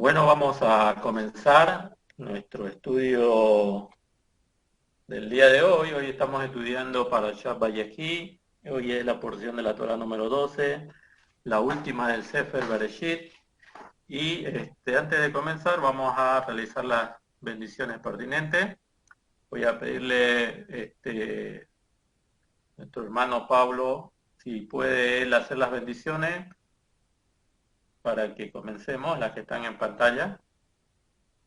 Bueno, vamos a comenzar nuestro estudio del día de hoy. Hoy estamos estudiando Parashat Vayehi. Hoy es la porción de la Torah número 12, la última del Sefer Bereshit. Y antes de comenzar vamos a realizar las bendiciones pertinentes. Voy a pedirle a nuestro hermano Pablo si puede él hacer las bendiciones para que comencemos, las que están en pantalla.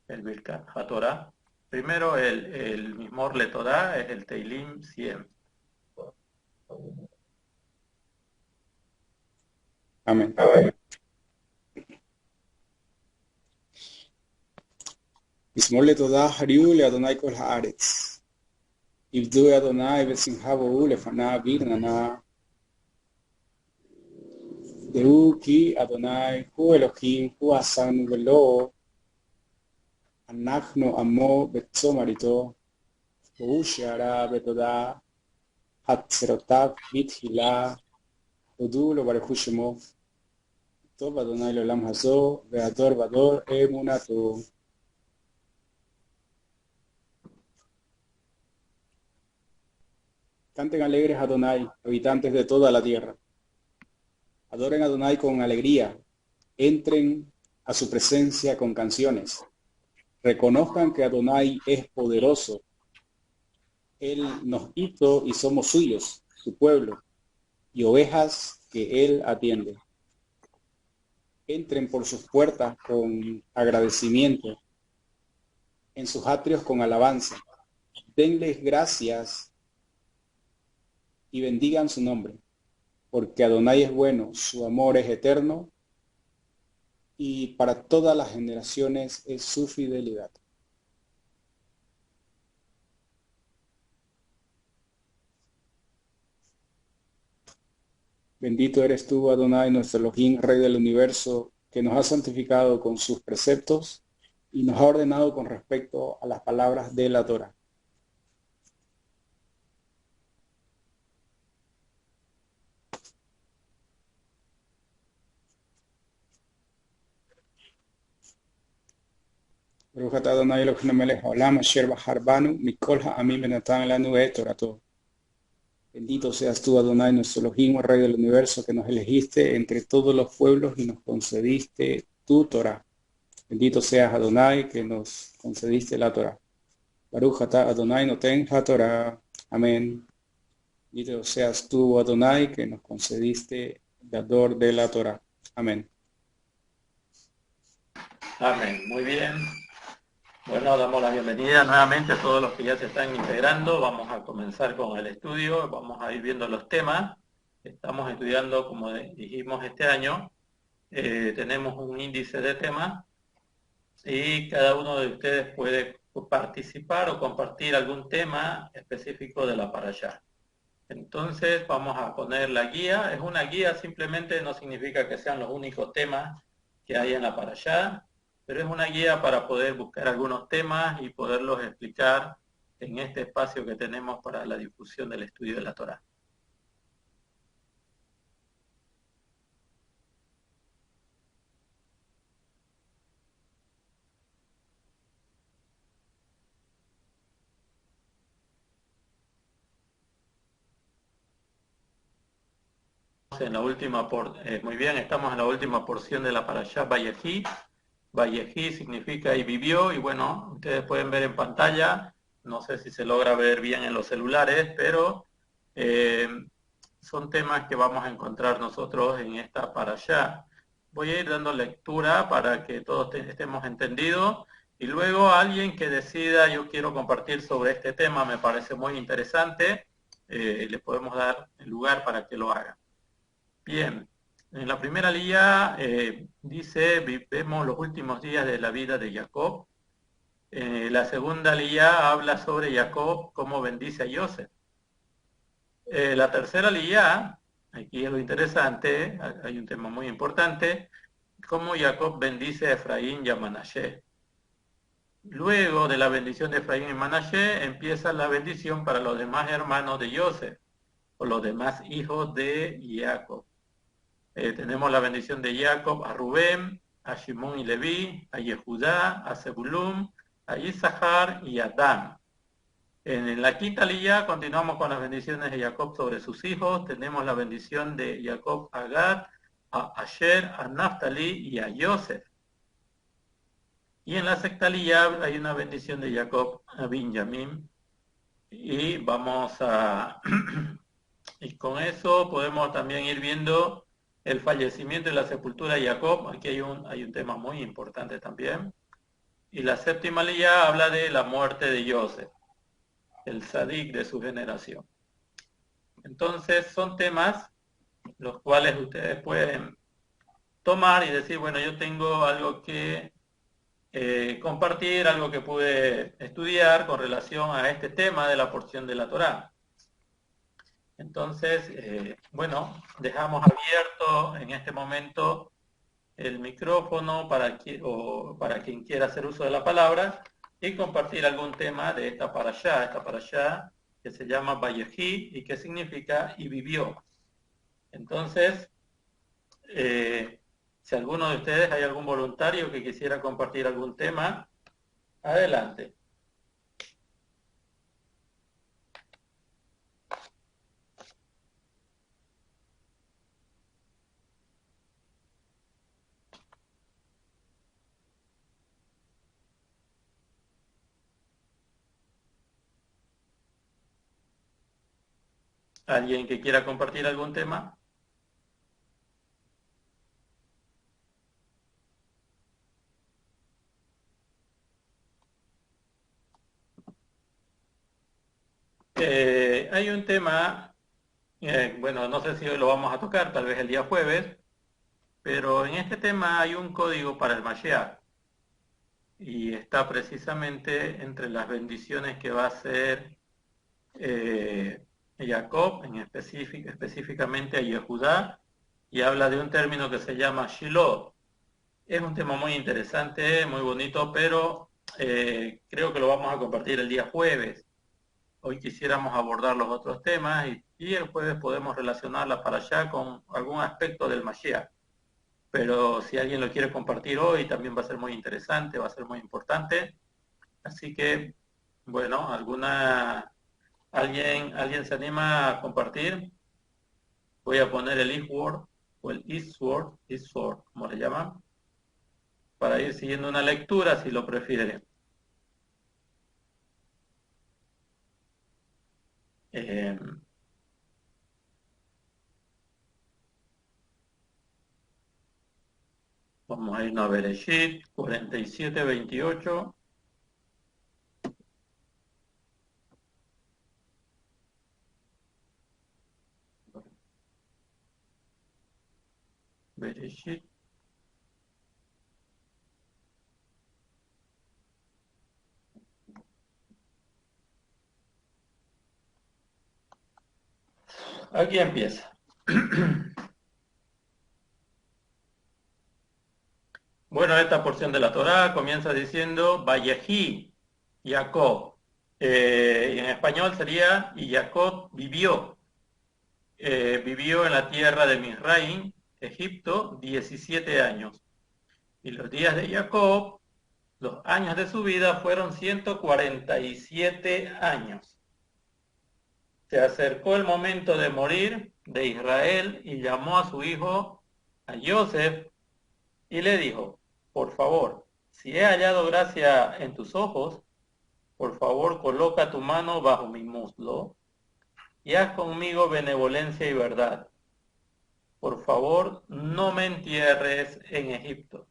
El Birkat HaTorah. Primero el Mismor Le Torah es el Teilim 100. Amén. Mismor le toda hariu le Adonai kol haaretz. Ivdu Adonai besimcha bo'u lefanav virnana. Deu ki Adonai hu Elohim hu asanu velo. Anachnu amo betzom arito. Bo'u she'ara betoda. Hatzerotav bitchila. Hodu lo barechu shemo. Tov Adonai leolam hazo ve'ador vador emunato. Canten alegres a Adonai, habitantes de toda la tierra. Adoren a Adonai con alegría. Entren a su presencia con canciones. Reconozcan que Adonai es poderoso. Él nos hizo y somos suyos, su pueblo, y ovejas que Él atiende. Entren por sus puertas con agradecimiento, en sus atrios con alabanza. Denles gracias y bendigan su nombre, porque Adonai es bueno, su amor es eterno, y para todas las generaciones es su fidelidad. Bendito eres tú, Adonai, nuestro Elohim, Rey del universo, que nos ha santificado con sus preceptos y nos ha ordenado con respecto a las palabras de la Torah. Baruch atah Adonai Eloheinu melech haolam asher bachar banu mikol ha'amim venatan lanu et torato. Bendito seas tú, Adonai, nuestro Elohim, Rey del universo, que nos elegiste entre todos los pueblos y nos concediste tu Torah. Bendito seas, Adonai, que nos concediste la Torah. Baruch atah Adonai noten haTorah. Amén. Bendito seas tú, Adonai, que nos concediste el dador de la Torah. Amén. Amén. Muy bien. Bueno, damos la bienvenida nuevamente a todos los que ya se están integrando. Vamos a comenzar con el estudio. Vamos a ir viendo los temas. Estamos estudiando, como dijimos, este año. Tenemos un índice de temas y cada uno de ustedes puede participar o compartir algún tema específico de la parashá. Entonces vamos a poner la guía. Es una guía, simplemente no significa que sean los únicos temas que hay en la parashá, pero es una guía para poder buscar algunos temas y poderlos explicar en este espacio que tenemos para la difusión del estudio de la Torá. En la última muy bien, estamos en la última porción de la parashá Vayehi. Vayehi significa y vivió, y bueno, ustedes pueden ver en pantalla, no sé si se logra ver bien en los celulares, pero son temas que vamos a encontrar nosotros en esta parashá. Voy a ir dando lectura para que todos estemos entendidos, y luego alguien que decida, yo quiero compartir sobre este tema, me parece muy interesante, le podemos dar el lugar para que lo haga. Bien, en la primera línea dice, vemos los últimos días de la vida de Jacob. La segunda línea habla sobre Jacob, cómo bendice a Joseph. La tercera línea, aquí es lo interesante, hay un tema muy importante, cómo Jacob bendice a Efraín y a Manashe. Luego de la bendición de Efraín y Manashe, empieza la bendición para los demás hermanos de Joseph, o los demás hijos de Jacob. Tenemos la bendición de Jacob a Rubén, a Shimón y Leví, a Yehudá, a Zebulún, a Isahar y a Dan. En la quinta línea continuamos con las bendiciones de Jacob sobre sus hijos. Tenemos la bendición de Jacob a Gad, a Asher, a Naftali y a Yosef. Y en la sexta línea hay una bendición de Jacob a Benjamín. Y vamos a... y con eso podemos también ir viendo el fallecimiento y la sepultura de Jacob. Aquí hay un tema muy importante también. Y la séptima línea habla de la muerte de Yosef, el sadik de su generación. Entonces son temas los cuales ustedes pueden tomar y decir, bueno, yo tengo algo que compartir, algo que pude estudiar con relación a este tema de la porción de la Torá. Entonces, bueno, dejamos abierto en este momento el micrófono para quien quiera hacer uso de la palabra y compartir algún tema de esta parashá que se llama Vayehi y que significa y vivió. Entonces, si alguno de ustedes hay algún voluntario que quisiera compartir algún tema, adelante. ¿Alguien que quiera compartir algún tema? Hay un tema, bueno, no sé si hoy lo vamos a tocar, tal vez el día jueves, pero en este tema hay un código para el Mashiach y está precisamente entre las bendiciones que va a hacer Jacob, específicamente a Yehudá, y habla de un término que se llama Shiloh. Es un tema muy interesante, muy bonito, pero creo que lo vamos a compartir el día jueves. Hoy quisiéramos abordar los otros temas y el jueves podemos relacionarla para allá con algún aspecto del Mashiach. Pero si alguien lo quiere compartir hoy, también va a ser muy interesante, va a ser muy importante. Así que, bueno, ¿alguien se anima a compartir? Voy a poner el Eastword o el Eastword, como le llaman, para ir siguiendo una lectura si lo prefieren. Vamos a irnos a Bereshit 47:28. Bereshit. Aquí empieza. Bueno, esta porción de la Torá comienza diciendo Vayehi, Jacob. Y en español sería, y Jacob vivió. Vivió en la tierra de Misraim, Egipto, 17 años. Y los días de Jacob, los años de su vida fueron 147 años. Se acercó el momento de morir de Israel y llamó a su hijo, a Yosef, y le dijo, por favor, si he hallado gracia en tus ojos, por favor coloca tu mano bajo mi muslo y haz conmigo benevolencia y verdad. Por favor, no me entierres en Egipto,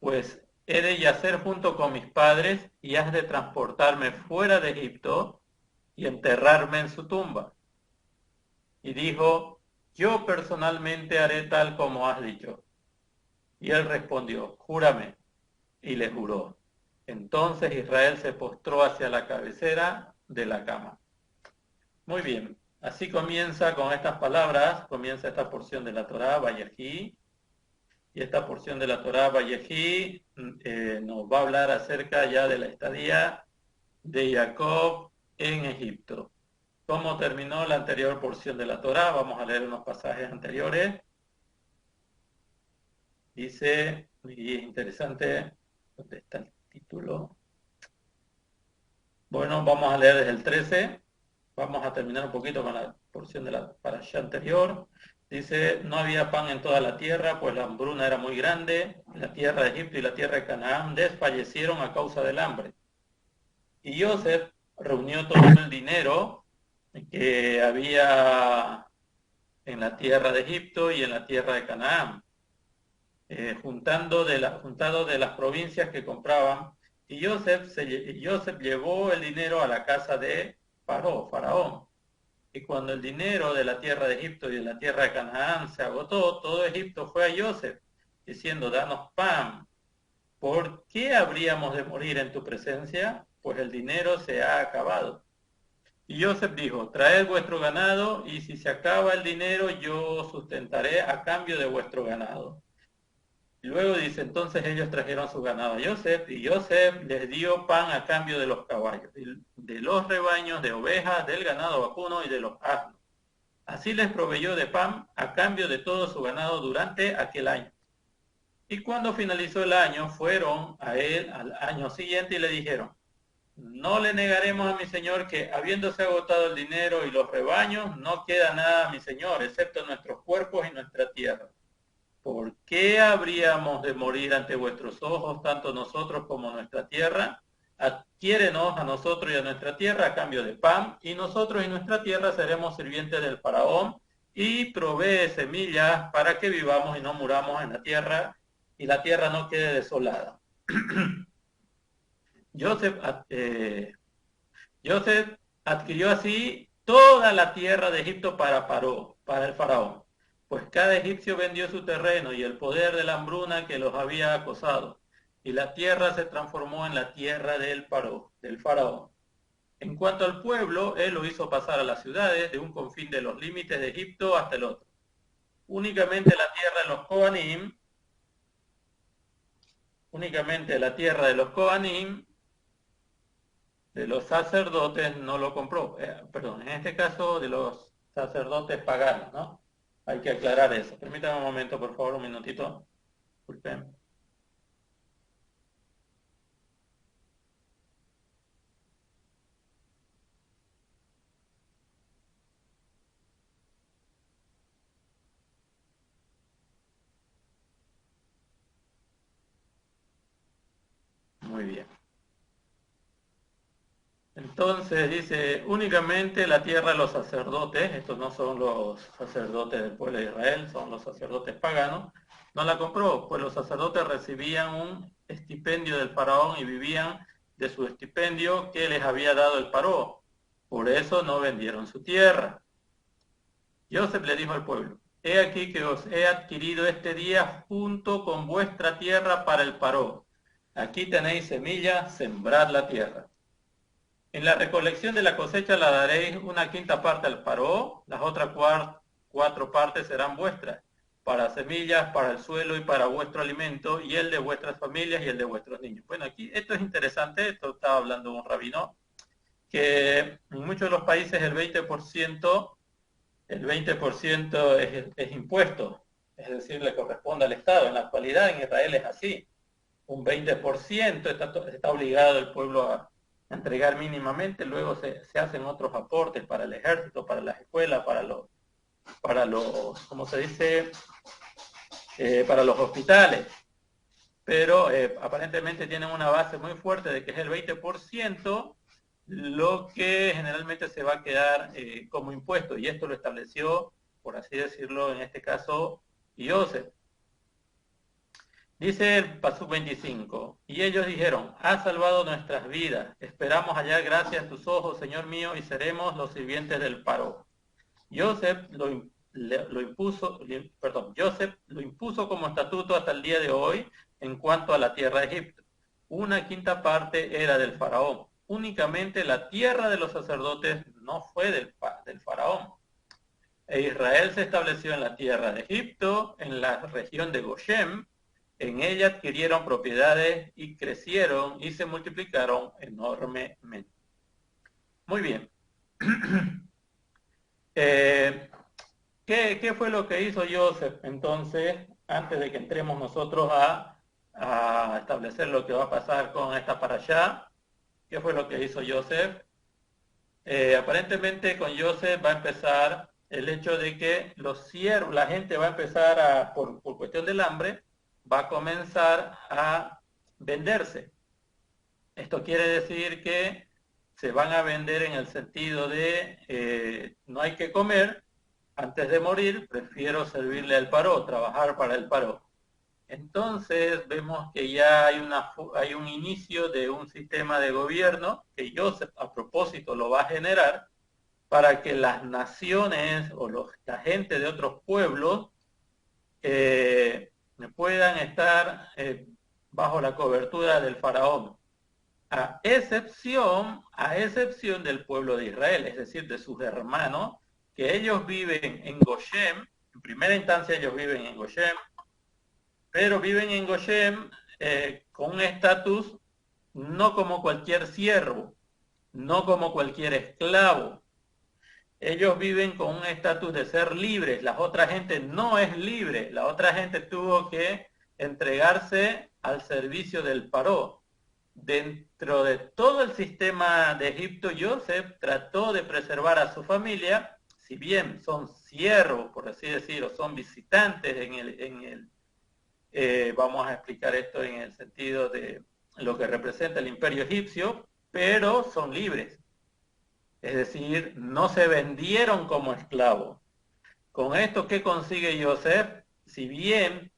pues he de yacer junto con mis padres y has de transportarme fuera de Egipto y enterrarme en su tumba. Y dijo, yo personalmente haré tal como has dicho. Y él respondió, júrame. Y le juró. Entonces Israel se postró hacia la cabecera de la cama. Muy bien, así comienza con estas palabras, comienza esta porción de la Torá, Vayehi. Y esta porción de la Torá, Vayehi, nos va a hablar acerca ya de la estadía de Jacob en Egipto. ¿Cómo terminó la anterior porción de la Torá? Vamos a leer unos pasajes anteriores. Dice, y es interesante, ¿dónde está el título? Bueno, vamos a leer desde el 13. Vamos a terminar un poquito con la porción de la parashá anterior. Dice, no había pan en toda la tierra, pues la hambruna era muy grande. La tierra de Egipto y la tierra de Canaán desfallecieron a causa del hambre. Y Joseph reunió todo el dinero que había en la tierra de Egipto y en la tierra de Canaán, juntado de las provincias que compraban. Y Joseph llevó el dinero a la casa de Faraón. Y cuando el dinero de la tierra de Egipto y de la tierra de Canaán se agotó, todo Egipto fue a Joseph, diciendo, danos pan. ¿Por qué habríamos de morir en tu presencia? Pues el dinero se ha acabado. Y Joseph dijo, traed vuestro ganado, y si se acaba el dinero, yo sustentaré a cambio de vuestro ganado. Y luego dice, entonces ellos trajeron su ganado a Joseph, y Joseph les dio pan a cambio de los caballos, de los rebaños de ovejas, del ganado vacuno y de los asnos. Así les proveyó de pan a cambio de todo su ganado durante aquel año. Y cuando finalizó el año, fueron a él al año siguiente y le dijeron, no le negaremos a mi señor que, habiéndose agotado el dinero y los rebaños, no queda nada a mi señor, excepto nuestros cuerpos y nuestra tierra. ¿Por qué habríamos de morir ante vuestros ojos, tanto nosotros como nuestra tierra? Adquiérenos a nosotros y a nuestra tierra a cambio de pan, y nosotros y nuestra tierra seremos sirvientes del faraón, y provee semillas para que vivamos y no muramos en la tierra, y la tierra no quede desolada. Joseph, Joseph adquirió así toda la tierra de Egipto para el faraón, pues cada egipcio vendió su terreno y el poder de la hambruna que los había acosado, y la tierra se transformó en la tierra del faraón. En cuanto al pueblo, él lo hizo pasar a las ciudades de un confín de los límites de Egipto hasta el otro. Únicamente la tierra de los Coanim, únicamente la tierra de los Coanim, de los sacerdotes no lo compró, perdón, en este caso de los sacerdotes paganos, ¿no? Hay que aclarar eso. Permítame un momento, por favor, un minutito. Disculpen. Muy bien. Entonces dice, únicamente la tierra de los sacerdotes, estos no son los sacerdotes del pueblo de Israel, son los sacerdotes paganos, no la compró, pues los sacerdotes recibían un estipendio del faraón y vivían de su estipendio que les había dado el faraón. Por eso no vendieron su tierra. Joseph le dijo al pueblo, he aquí que os he adquirido este día junto con vuestra tierra para el faraón. Aquí tenéis semilla, sembrad la tierra. En la recolección de la cosecha la daréis una quinta parte al faraón, las otras cuatro partes serán vuestras, para semillas, para el suelo y para vuestro alimento, y el de vuestras familias y el de vuestros niños. Bueno, aquí esto es interesante, esto estaba hablando un rabino, que en muchos de los países el 20% es impuesto, es decir, le corresponde al Estado. En la actualidad en Israel es así. Un 20% está obligado el pueblo a entregar mínimamente, luego se hacen otros aportes para el ejército, para las escuelas, para los ¿cómo se dice? Para los hospitales. Pero aparentemente tienen una base muy fuerte de que es el 20%, lo que generalmente se va a quedar como impuesto, y esto lo estableció, por así decirlo, en este caso, Joseph. Dice el Pasuk 25, y ellos dijeron, has salvado nuestras vidas, esperamos hallar gracia en tus ojos, Señor mío, y seremos los sirvientes del faraón. Joseph Joseph lo impuso como estatuto hasta el día de hoy en cuanto a la tierra de Egipto. Una quinta parte era del faraón. Únicamente la tierra de los sacerdotes no fue del faraón. E Israel se estableció en la tierra de Egipto, en la región de Goshen. En ella adquirieron propiedades y crecieron y se multiplicaron enormemente. Muy bien. ¿Qué fue lo que hizo Joseph entonces antes de que entremos nosotros a establecer lo que va a pasar con esta parashá. ¿Qué fue lo que hizo Joseph? Aparentemente con Joseph va a empezar el hecho de que los siervos, la gente va a empezar por cuestión del hambre, va a comenzar a venderse. Esto quiere decir que se van a vender en el sentido de no hay que comer, antes de morir prefiero servirle al paró, trabajar para el paró. Entonces vemos que ya hay un inicio de un sistema de gobierno que Joseph a propósito lo va a generar para que las naciones o la gente de otros pueblos puedan estar bajo la cobertura del faraón, a excepción del pueblo de Israel, es decir, de sus hermanos, que ellos viven en Goshen. En primera instancia ellos viven en Goshen, pero viven en Goshen con un estatus no como cualquier siervo, no como cualquier esclavo. Ellos viven con un estatus de ser libres. La otra gente no es libre. La otra gente tuvo que entregarse al servicio del paró. Dentro de todo el sistema de Egipto, Joseph trató de preservar a su familia, si bien son siervos, por así decirlo, son visitantes vamos a explicar esto en el sentido de lo que representa el imperio egipcio, pero son libres. Es decir, no se vendieron como esclavos. Con esto, ¿qué consigue Joseph? Si bien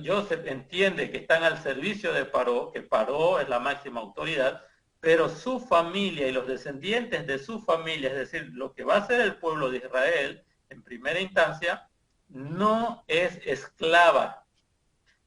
Joseph entiende que están al servicio de Paró, que Paró es la máxima autoridad, pero su familia y los descendientes de su familia, es decir, lo que va a ser el pueblo de Israel, en primera instancia, no es esclava.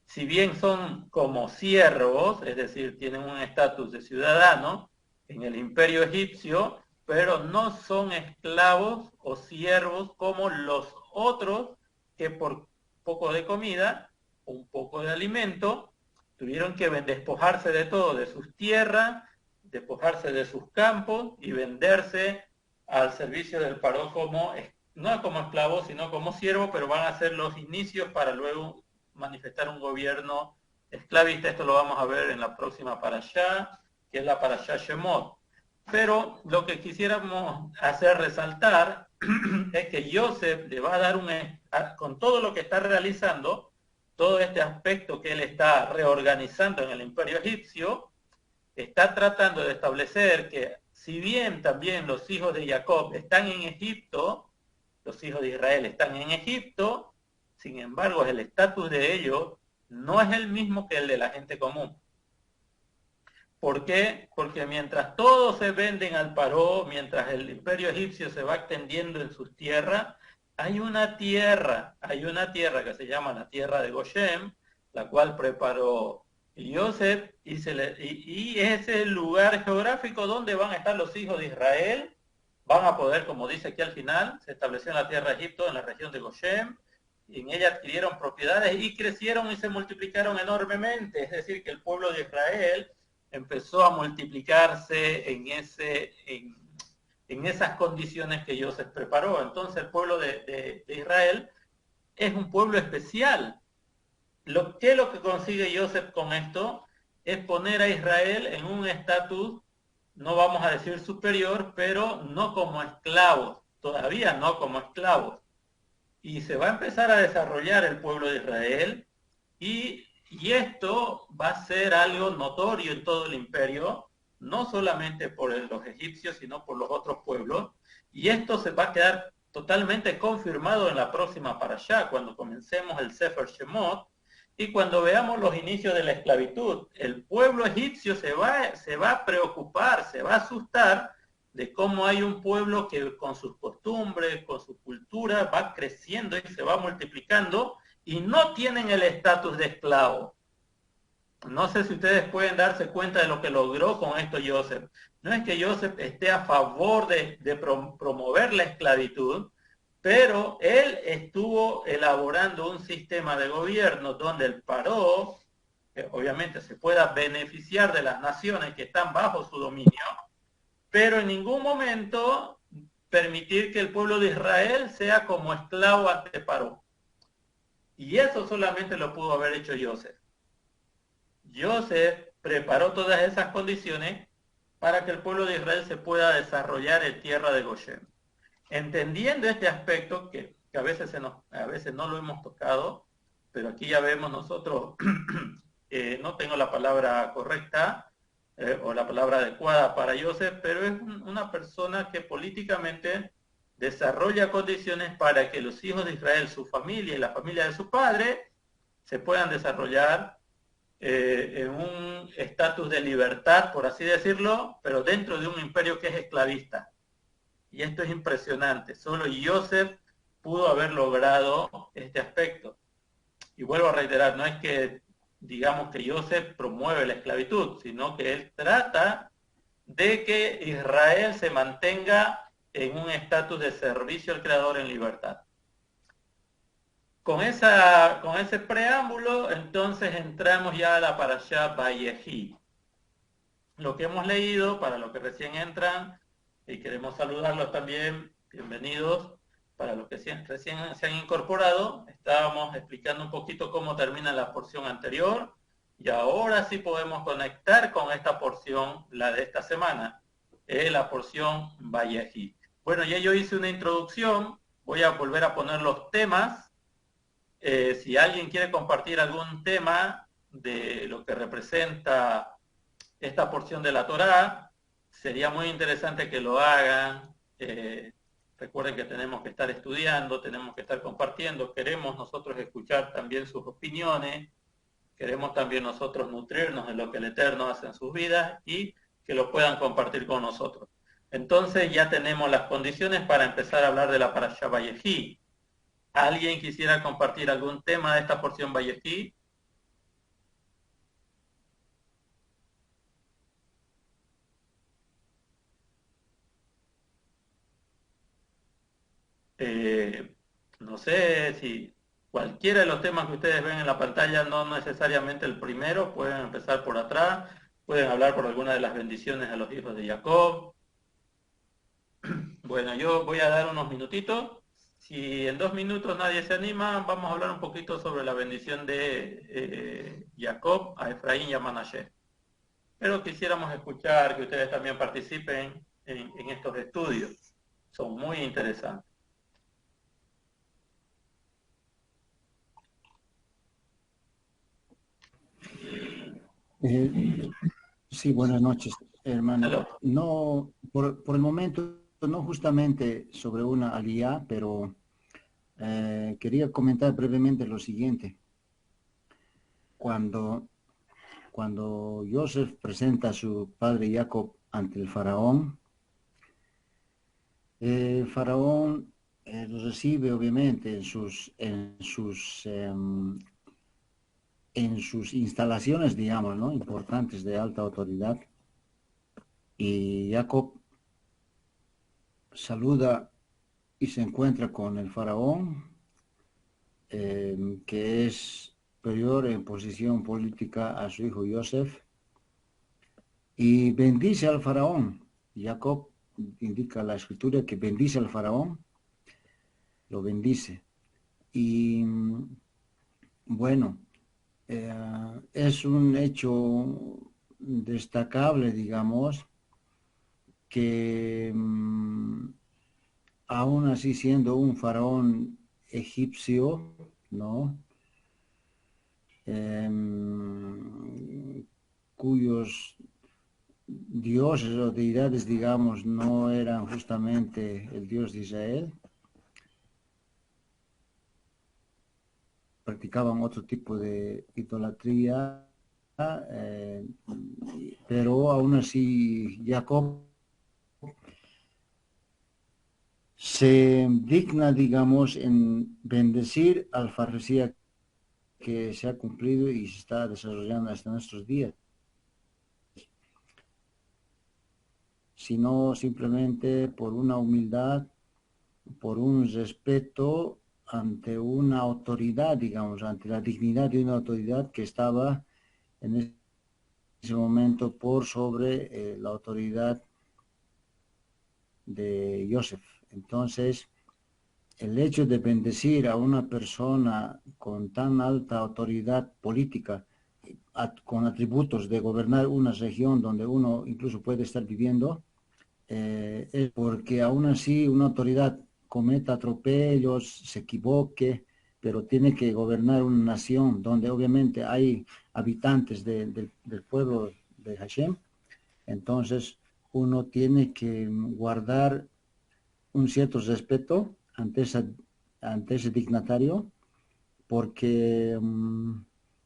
Si bien son como siervos, es decir, tienen un estatus de ciudadano en el imperio egipcio, pero no son esclavos o siervos como los otros que por poco de comida, un poco de alimento, tuvieron que despojarse de todo, de sus tierras, despojarse de sus campos y venderse al servicio del paró como, no como esclavos, sino como siervos, pero van a ser los inicios para luego manifestar un gobierno esclavista. Esto lo vamos a ver en la próxima parashá, que es la parashá Shemot. Pero lo que quisiéramos hacer resaltar es que Joseph le va a dar con todo lo que está realizando, todo este aspecto que él está reorganizando en el imperio egipcio, está tratando de establecer que si bien también los hijos de Jacob están en Egipto, los hijos de Israel están en Egipto, sin embargo el estatus de ellos no es el mismo que el de la gente común. ¿Por qué? Porque mientras todos se venden al paró, mientras el imperio egipcio se va extendiendo en sus tierras, hay una tierra que se llama la tierra de Goshen, la cual preparó Joseph, y es el lugar geográfico donde van a estar los hijos de Israel. Van a poder, como dice aquí al final, se estableció en la tierra de Egipto, en la región de Goshen, y en ella adquirieron propiedades y crecieron y se multiplicaron enormemente. Es decir, que el pueblo de Israel empezó a multiplicarse en esas condiciones que Joseph preparó. Entonces el pueblo de Israel es un pueblo especial. Lo que consigue Joseph con esto es poner a Israel en un estatus, no vamos a decir superior, pero no como esclavos, todavía no como esclavos. Y se va a empezar a desarrollar el pueblo de Israel y esto va a ser algo notorio en todo el imperio, no solamente por los egipcios, sino por los otros pueblos. Y esto se va a quedar totalmente confirmado en la próxima parashá, cuando comencemos el Sefer Shemot, y cuando veamos los inicios de la esclavitud. El pueblo egipcio se va a preocupar, se va a asustar de cómo hay un pueblo que con sus costumbres, con su cultura, va creciendo y se va multiplicando, y no tienen el estatus de esclavo. No sé si ustedes pueden darse cuenta de lo que logró con esto Joseph. No es que Joseph esté a favor de promover la esclavitud, pero él estuvo elaborando un sistema de gobierno donde el paró, obviamente se pueda beneficiar de las naciones que están bajo su dominio, pero en ningún momento permitir que el pueblo de Israel sea como esclavo ante paró. Y eso solamente lo pudo haber hecho Joseph. Joseph preparó todas esas condiciones para que el pueblo de Israel se pueda desarrollar en tierra de Goshen. Entendiendo este aspecto, que a veces no lo hemos tocado, pero aquí ya vemos nosotros, no tengo la palabra correcta o la palabra adecuada para Joseph, pero es una persona que políticamente desarrolla condiciones para que los hijos de Israel, su familia y la familia de su padre, se puedan desarrollar en un estatus de libertad, por así decirlo, pero dentro de un imperio que es esclavista. Y esto es impresionante. Solo Joseph pudo haber logrado este aspecto. Y vuelvo a reiterar, no es que digamos que Joseph promueve la esclavitud, sino que él trata de que Israel se mantenga en un estatus de servicio al Creador en libertad. Con ese preámbulo, entonces entramos ya a la Parashá Vayehi. Lo que hemos leído, para los que recién entran, y queremos saludarlos también, bienvenidos, para los que recién se han incorporado, estábamos explicando un poquito cómo termina la porción anterior, y ahora sí podemos conectar con esta porción, la de esta semana, la porción Vayehi. Bueno, ya yo hice una introducción, voy a volver a poner los temas. Si alguien quiere compartir algún tema de lo que representa esta porción de la Torá, sería muy interesante que lo hagan. Recuerden que tenemos que estar estudiando, tenemos que estar compartiendo, queremos nosotros escuchar también sus opiniones, queremos también nosotros nutrirnos de lo que el Eterno hace en sus vidas y que lo puedan compartir con nosotros. Entonces ya tenemos las condiciones para empezar a hablar de la Parashá Vayehi. ¿Alguien quisiera compartir algún tema de esta porción Vayehi? No sé si cualquiera de los temas que ustedes ven en la pantalla, no necesariamente el primero, pueden empezar por atrás, pueden hablar por alguna de las bendiciones a los hijos de Jacob. Bueno, yo voy a dar unos minutitos. Si en 2 minutos nadie se anima, vamos a hablar un poquito sobre la bendición de Jacob a Efraín y a Manashe. Pero quisiéramos escuchar que ustedes también participen en estos estudios. Son muy interesantes. Sí, buenas noches, hermano. Hello. No, por el momento, no justamente sobre una aliyá, pero quería comentar brevemente lo siguiente. Cuando Joseph presenta a su padre Jacob ante el faraón, el faraón lo recibe obviamente en sus instalaciones, digamos, ¿no? Importantes de alta autoridad. Y Jacob saluda y se encuentra con el faraón, que es superior en posición política a su hijo Joseph, y bendice al faraón. Jacob indica la escritura que bendice al faraón, lo bendice. Y bueno, es un hecho destacable, digamos, que aún así siendo un faraón egipcio, ¿no? Cuyos dioses o deidades, digamos, no eran justamente el Dios de Israel, practicaban otro tipo de idolatría, pero aún así Jacob se digna, digamos, en bendecir al fariseo que se ha cumplido y se está desarrollando hasta nuestros días, sino simplemente por una humildad, por un respeto ante una autoridad, digamos, ante la dignidad de una autoridad que estaba en ese momento por sobre la autoridad de Joseph. Entonces, el hecho de bendecir a una persona con tan alta autoridad política, con atributos de gobernar una región donde uno incluso puede estar viviendo, es porque aún así una autoridad cometa atropellos, se equivoque, pero tiene que gobernar una nación donde obviamente hay habitantes del pueblo de Hashem. Entonces uno tiene que guardar un cierto respeto ante ese dignatario, porque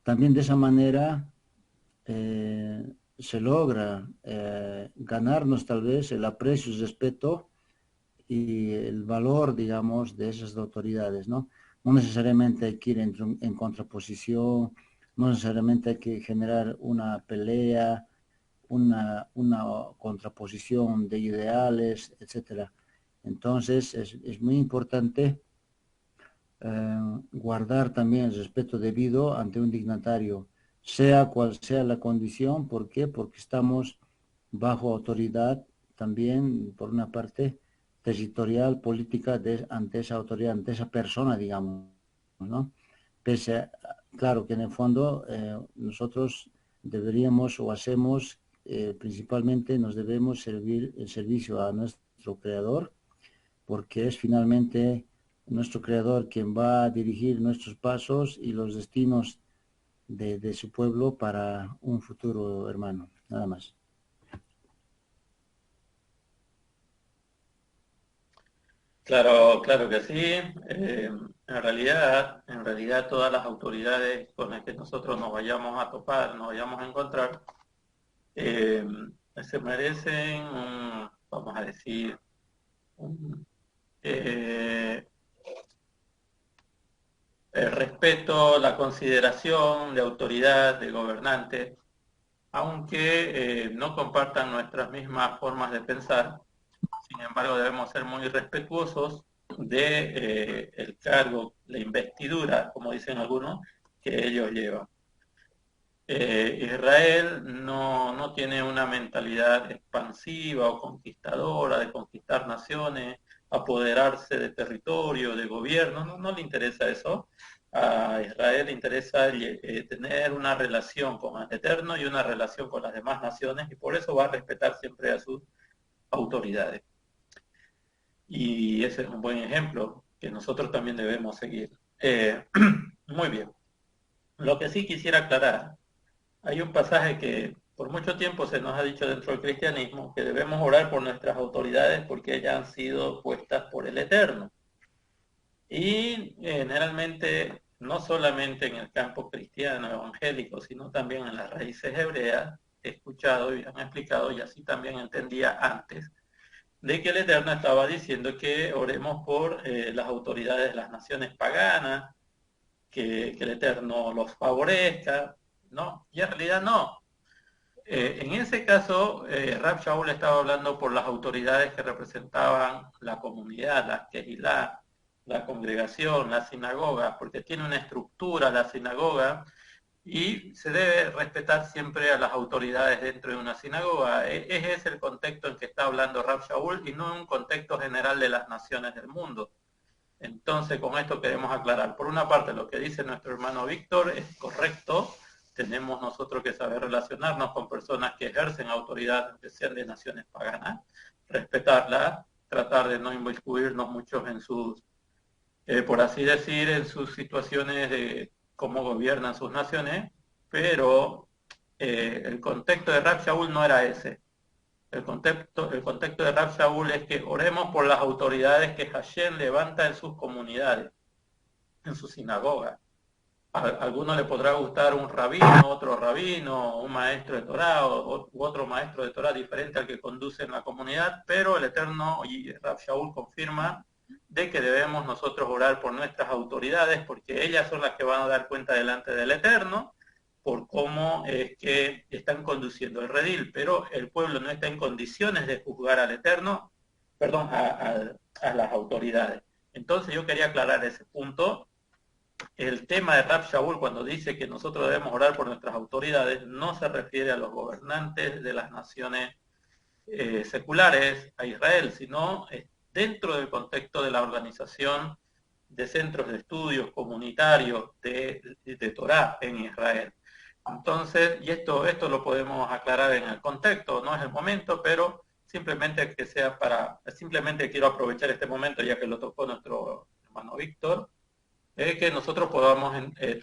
también de esa manera se logra ganarnos tal vez el aprecio y respeto y el valor, digamos, de esas autoridades, ¿no? No necesariamente hay que ir en contraposición, no necesariamente hay que generar una pelea, una contraposición de ideales, etcétera. Entonces es muy importante guardar también el respeto debido ante un dignatario, sea cual sea la condición. ¿Por qué? Porque estamos bajo autoridad también, por una parte, territorial, política, ante esa autoridad, ante esa persona, digamos, ¿no? Pese a, claro que en el fondo nosotros deberíamos o hacemos, principalmente nos debemos servir el servicio a nuestro Creador, porque es finalmente nuestro Creador quien va a dirigir nuestros pasos y los destinos de su pueblo para un futuro, hermano. Nada más. Claro, claro que sí. En realidad todas las autoridades con las que nosotros nos vayamos a topar, nos vayamos a encontrar, eh, se merecen vamos a decir, un, el respeto, la consideración de autoridad, de gobernante, aunque no compartan nuestras mismas formas de pensar. Sin embargo, debemos ser muy respetuosos de el cargo, la investidura, como dicen algunos, que ellos llevan. Israel no tiene una mentalidad expansiva o conquistadora de conquistar naciones, apoderarse de territorio, de gobierno, no le interesa eso. A Israel le interesa tener una relación con el Eterno y una relación con las demás naciones, y por eso va a respetar siempre a sus autoridades. Y ese es un buen ejemplo que nosotros también debemos seguir. Muy bien. Lo que sí quisiera aclarar, hay un pasaje que por mucho tiempo se nos ha dicho dentro del cristianismo que debemos orar por nuestras autoridades porque ellas han sido puestas por el Eterno. Y generalmente, no solamente en el campo cristiano, evangélico, sino también en las raíces hebreas, he escuchado y han explicado, y así también entendía antes, de que el Eterno estaba diciendo que oremos por las autoridades de las naciones paganas, que el Eterno los favorezca, ¿no? Y en realidad no. En ese caso, Rab Shaul estaba hablando por las autoridades que representaban la comunidad, la Kehilá, la congregación, la sinagoga, porque tiene una estructura la sinagoga y se debe respetar siempre a las autoridades dentro de una sinagoga. Ese es el contexto en que está hablando Rab Shaul y no un contexto general de las naciones del mundo. Entonces, con esto queremos aclarar. Por una parte, lo que dice nuestro hermano Víctor es correcto. Tenemos nosotros que saber relacionarnos con personas que ejercen autoridad, que sean de naciones paganas, respetarlas, tratar de no inmiscuirnos muchos en sus, por así decir, en sus situaciones de cómo gobiernan sus naciones, pero el contexto de Rab Shaul no era ese. El contexto de Rab Shaul es que oremos por las autoridades que Hashem levanta en sus comunidades, en su sinagoga. A alguno le podrá gustar un rabino, un maestro de Torah u otro maestro de Torah diferente al que conduce en la comunidad, pero el Eterno y Rab Shaul confirma de que debemos nosotros orar por nuestras autoridades porque ellas son las que van a dar cuenta delante del Eterno por cómo es que están conduciendo el redil, pero el pueblo no está en condiciones de juzgar al Eterno, perdón, a las autoridades. Entonces yo quería aclarar ese punto. El tema de Rab Shaul cuando dice que nosotros debemos orar por nuestras autoridades no se refiere a los gobernantes de las naciones seculares, a Israel, sino dentro del contexto de la organización de centros de estudios comunitarios de Torá en Israel. Entonces, y esto lo podemos aclarar en el contexto, no es el momento, pero simplemente que sea simplemente quiero aprovechar este momento, ya que lo tocó nuestro hermano Víctor, que nosotros podamos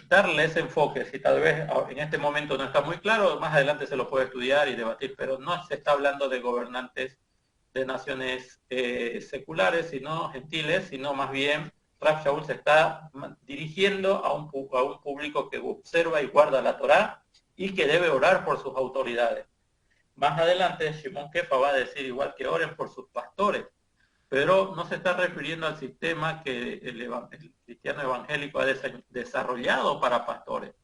darle ese enfoque. Si tal vez en este momento no está muy claro, más adelante se lo puede estudiar y debatir, pero no se está hablando de gobernantes de naciones seculares, sino gentiles, sino más bien Rav Shaul se está dirigiendo a un público que observa y guarda la Torá y que debe orar por sus autoridades. Más adelante, Shimon Kefa va a decir igual que oren por sus pastores, pero no se está refiriendo al sistema que el cristiano evangélico ha desarrollado para pastores.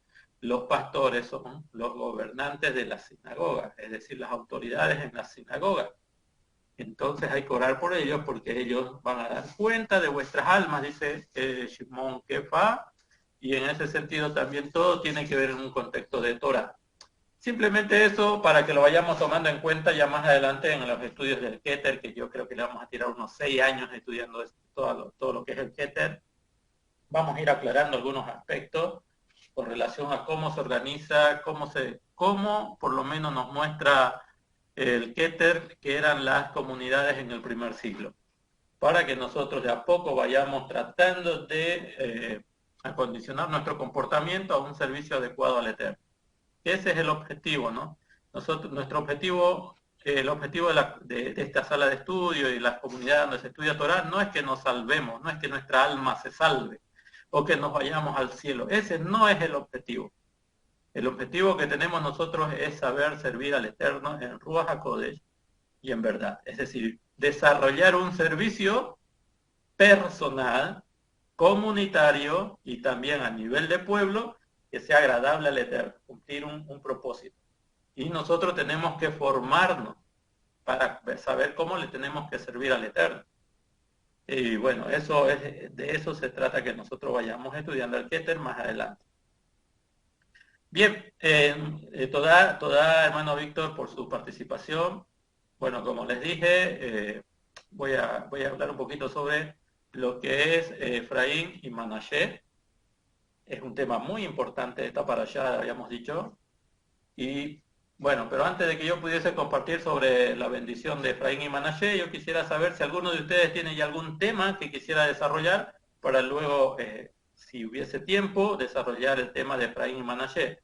Los pastores son los gobernantes de las sinagogas, es decir, las autoridades en las sinagogas. Entonces hay que orar por ellos porque ellos van a dar cuenta de vuestras almas, dice Shimon Kefa, y en ese sentido también todo tiene que ver en un contexto de Torah. Simplemente eso para que lo vayamos tomando en cuenta ya más adelante en los estudios del Keter, que yo creo que le vamos a tirar unos 6 años estudiando todo lo que es el Keter. Vamos a ir aclarando algunos aspectos con relación a cómo se organiza, cómo por lo menos nos muestra el Keter, que eran las comunidades en el primer siglo, para que nosotros de a poco vayamos tratando de acondicionar nuestro comportamiento a un servicio adecuado al Eterno. Ese es el objetivo, ¿no? Nuestro objetivo, el objetivo de esta sala de estudio y las comunidades donde se estudia Torah, no es que nos salvemos, no es que nuestra alma se salve o que nos vayamos al cielo. Ese no es el objetivo. El objetivo que tenemos nosotros es saber servir al Eterno en Ruach HaKodesh y en verdad. Es decir, desarrollar un servicio personal, comunitario y también a nivel de pueblo que sea agradable al Eterno, cumplir un propósito. Y nosotros tenemos que formarnos para saber cómo le tenemos que servir al Eterno. Y bueno, de eso se trata, que nosotros vayamos estudiando el Keter más adelante. Bien, toda hermano Víctor, por su participación. Bueno, como les dije, voy a hablar un poquito sobre lo que es Efraín y Manashe. Es un tema muy importante, está para allá, habíamos dicho. Y bueno, pero antes de que yo pudiese compartir sobre la bendición de Efraín y Manashe, yo quisiera saber si alguno de ustedes tiene ya algún tema que quisiera desarrollar para luego, si hubiese tiempo, desarrollar el tema de Efraín y Manashe.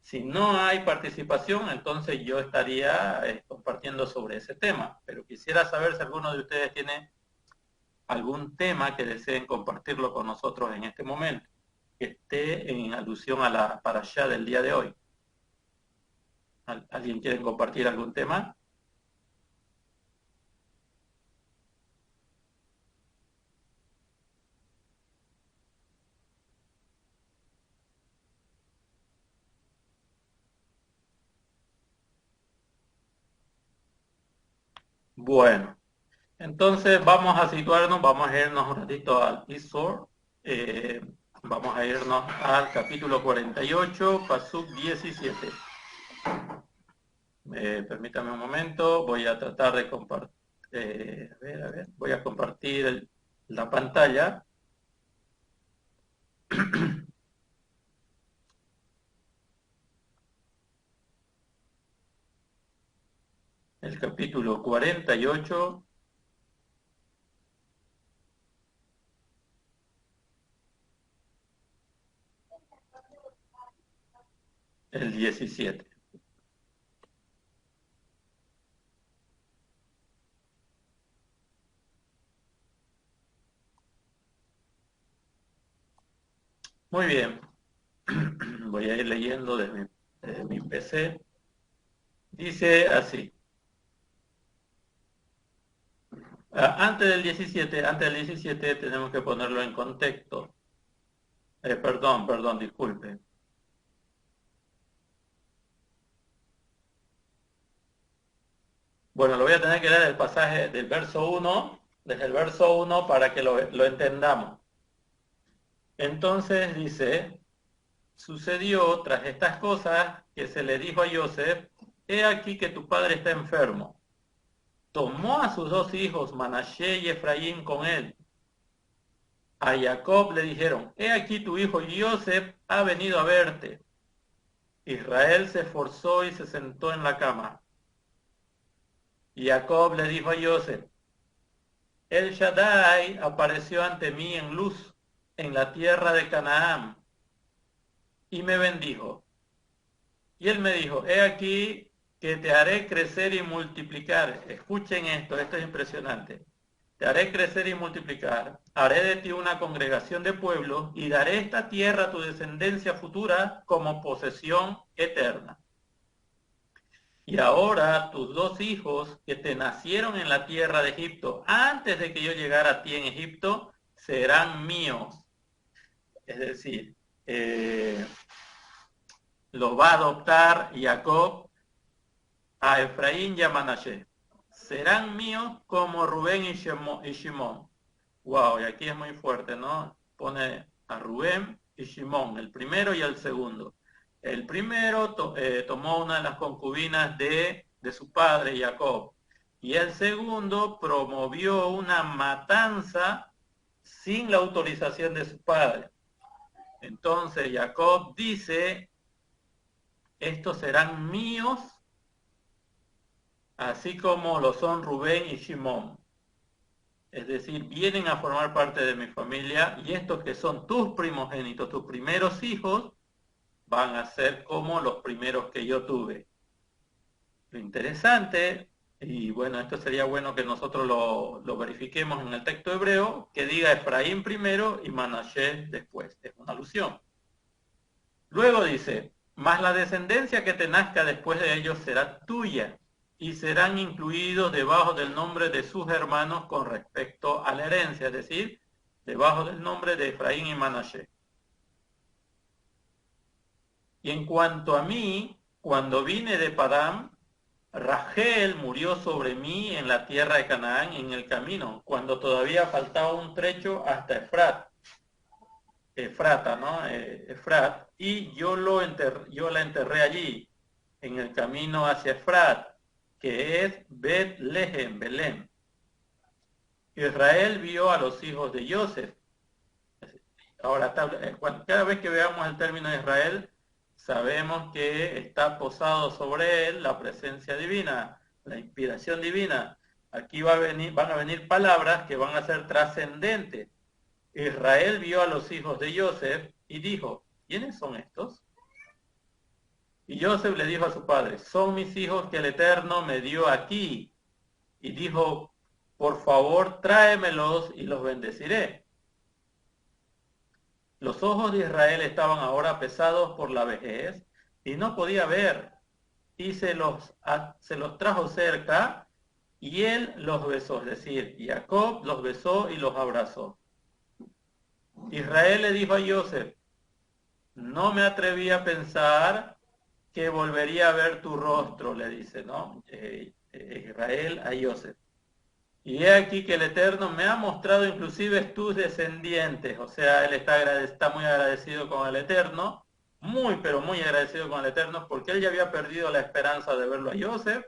Si no hay participación, entonces yo estaría compartiendo sobre ese tema. Pero quisiera saber si alguno de ustedes tiene algún tema que deseen compartirlo con nosotros en este momento, que esté en alusión a la parashá del día de hoy. ¿Alguien quiere compartir algún tema? Bueno, entonces vamos a situarnos, vamos a irnos un ratito al Isor, vamos a irnos al capítulo 48, Pasuk 17. Permítame un momento, voy a tratar de compartir, voy a compartir la pantalla. El capítulo 48. El 17. Muy bien. Voy a ir leyendo desde mi PC. Dice así. Antes del 17 tenemos que ponerlo en contexto. Perdón, disculpe. Bueno, lo voy a tener que leer el pasaje del verso 1, desde el verso 1 para que lo entendamos. Entonces dice, sucedió tras estas cosas que se le dijo a Yosef, he aquí que tu padre está enfermo. tomó a sus dos hijos, Manashe y Efraín, con él. A Jacob le dijeron, he aquí tu hijo Joseph ha venido a verte. Israel se esforzó y se sentó en la cama. Y Jacob le dijo a Joseph, El Shaddai apareció ante mí en luz en la tierra de Canaán y me bendijo. Y él me dijo, he aquí que te haré crecer y multiplicar. Escuchen esto, esto es impresionante. Te haré crecer y multiplicar. Haré de ti una congregación de pueblos y daré esta tierra a tu descendencia futura como posesión eterna. Y ahora tus dos hijos que te nacieron en la tierra de Egipto, antes de que yo llegara a ti en Egipto, serán míos. Es decir, los va a adoptar Jacob a Efraín y a Manashe. Serán míos como Rubén y Shimón. Wow, y aquí es muy fuerte, ¿no? Pone a Rubén y Shimón, el primero y el segundo. El primero tomó una de las concubinas de su padre Jacob. Y el segundo promovió una matanza sin la autorización de su padre. Entonces Jacob dice, estos serán míos, así como lo son Rubén y Shimón. Es decir, vienen a formar parte de mi familia y estos que son tus primogénitos, tus primeros hijos, van a ser como los primeros que yo tuve. Lo interesante, y bueno, esto sería bueno que nosotros lo verifiquemos en el texto hebreo, que diga Efraín primero y Manashe después. Es una alusión. Luego dice, mas la descendencia que te nazca después de ellos será tuya, y serán incluidos debajo del nombre de sus hermanos con respecto a la herencia, es decir, debajo del nombre de Efraín y Manashe. Y en cuanto a mí, cuando vine de Padán, Rachel murió sobre mí en la tierra de Canaán en el camino, cuando todavía faltaba un trecho hasta Efrata, ¿no? Efrat, y yo la enterré allí, en el camino hacia Efrat, que es Bet-Lehem, Belén. Israel vio a los hijos de Joseph. Ahora, cada vez que veamos el término Israel, sabemos que está posado sobre él la presencia divina, la inspiración divina. Aquí van a venir palabras que van a ser trascendentes. Israel vio a los hijos de Joseph y dijo, ¿quiénes son estos? Y Joseph le dijo a su padre, son mis hijos que el Eterno me dio aquí. Y dijo, por favor, tráemelos y los bendeciré. Los ojos de Israel estaban ahora pesados por la vejez y no podía ver. Y se los trajo cerca y él los besó. Es decir, Jacob los besó y los abrazó. Israel le dijo a Joseph, no me atreví a pensar que volvería a ver tu rostro, le dice, ¿no? Israel a Joseph. Y he aquí que el Eterno me ha mostrado inclusive tus descendientes. O sea, él está muy agradecido con el Eterno, pero muy agradecido con el Eterno, porque él ya había perdido la esperanza de verlo a Joseph,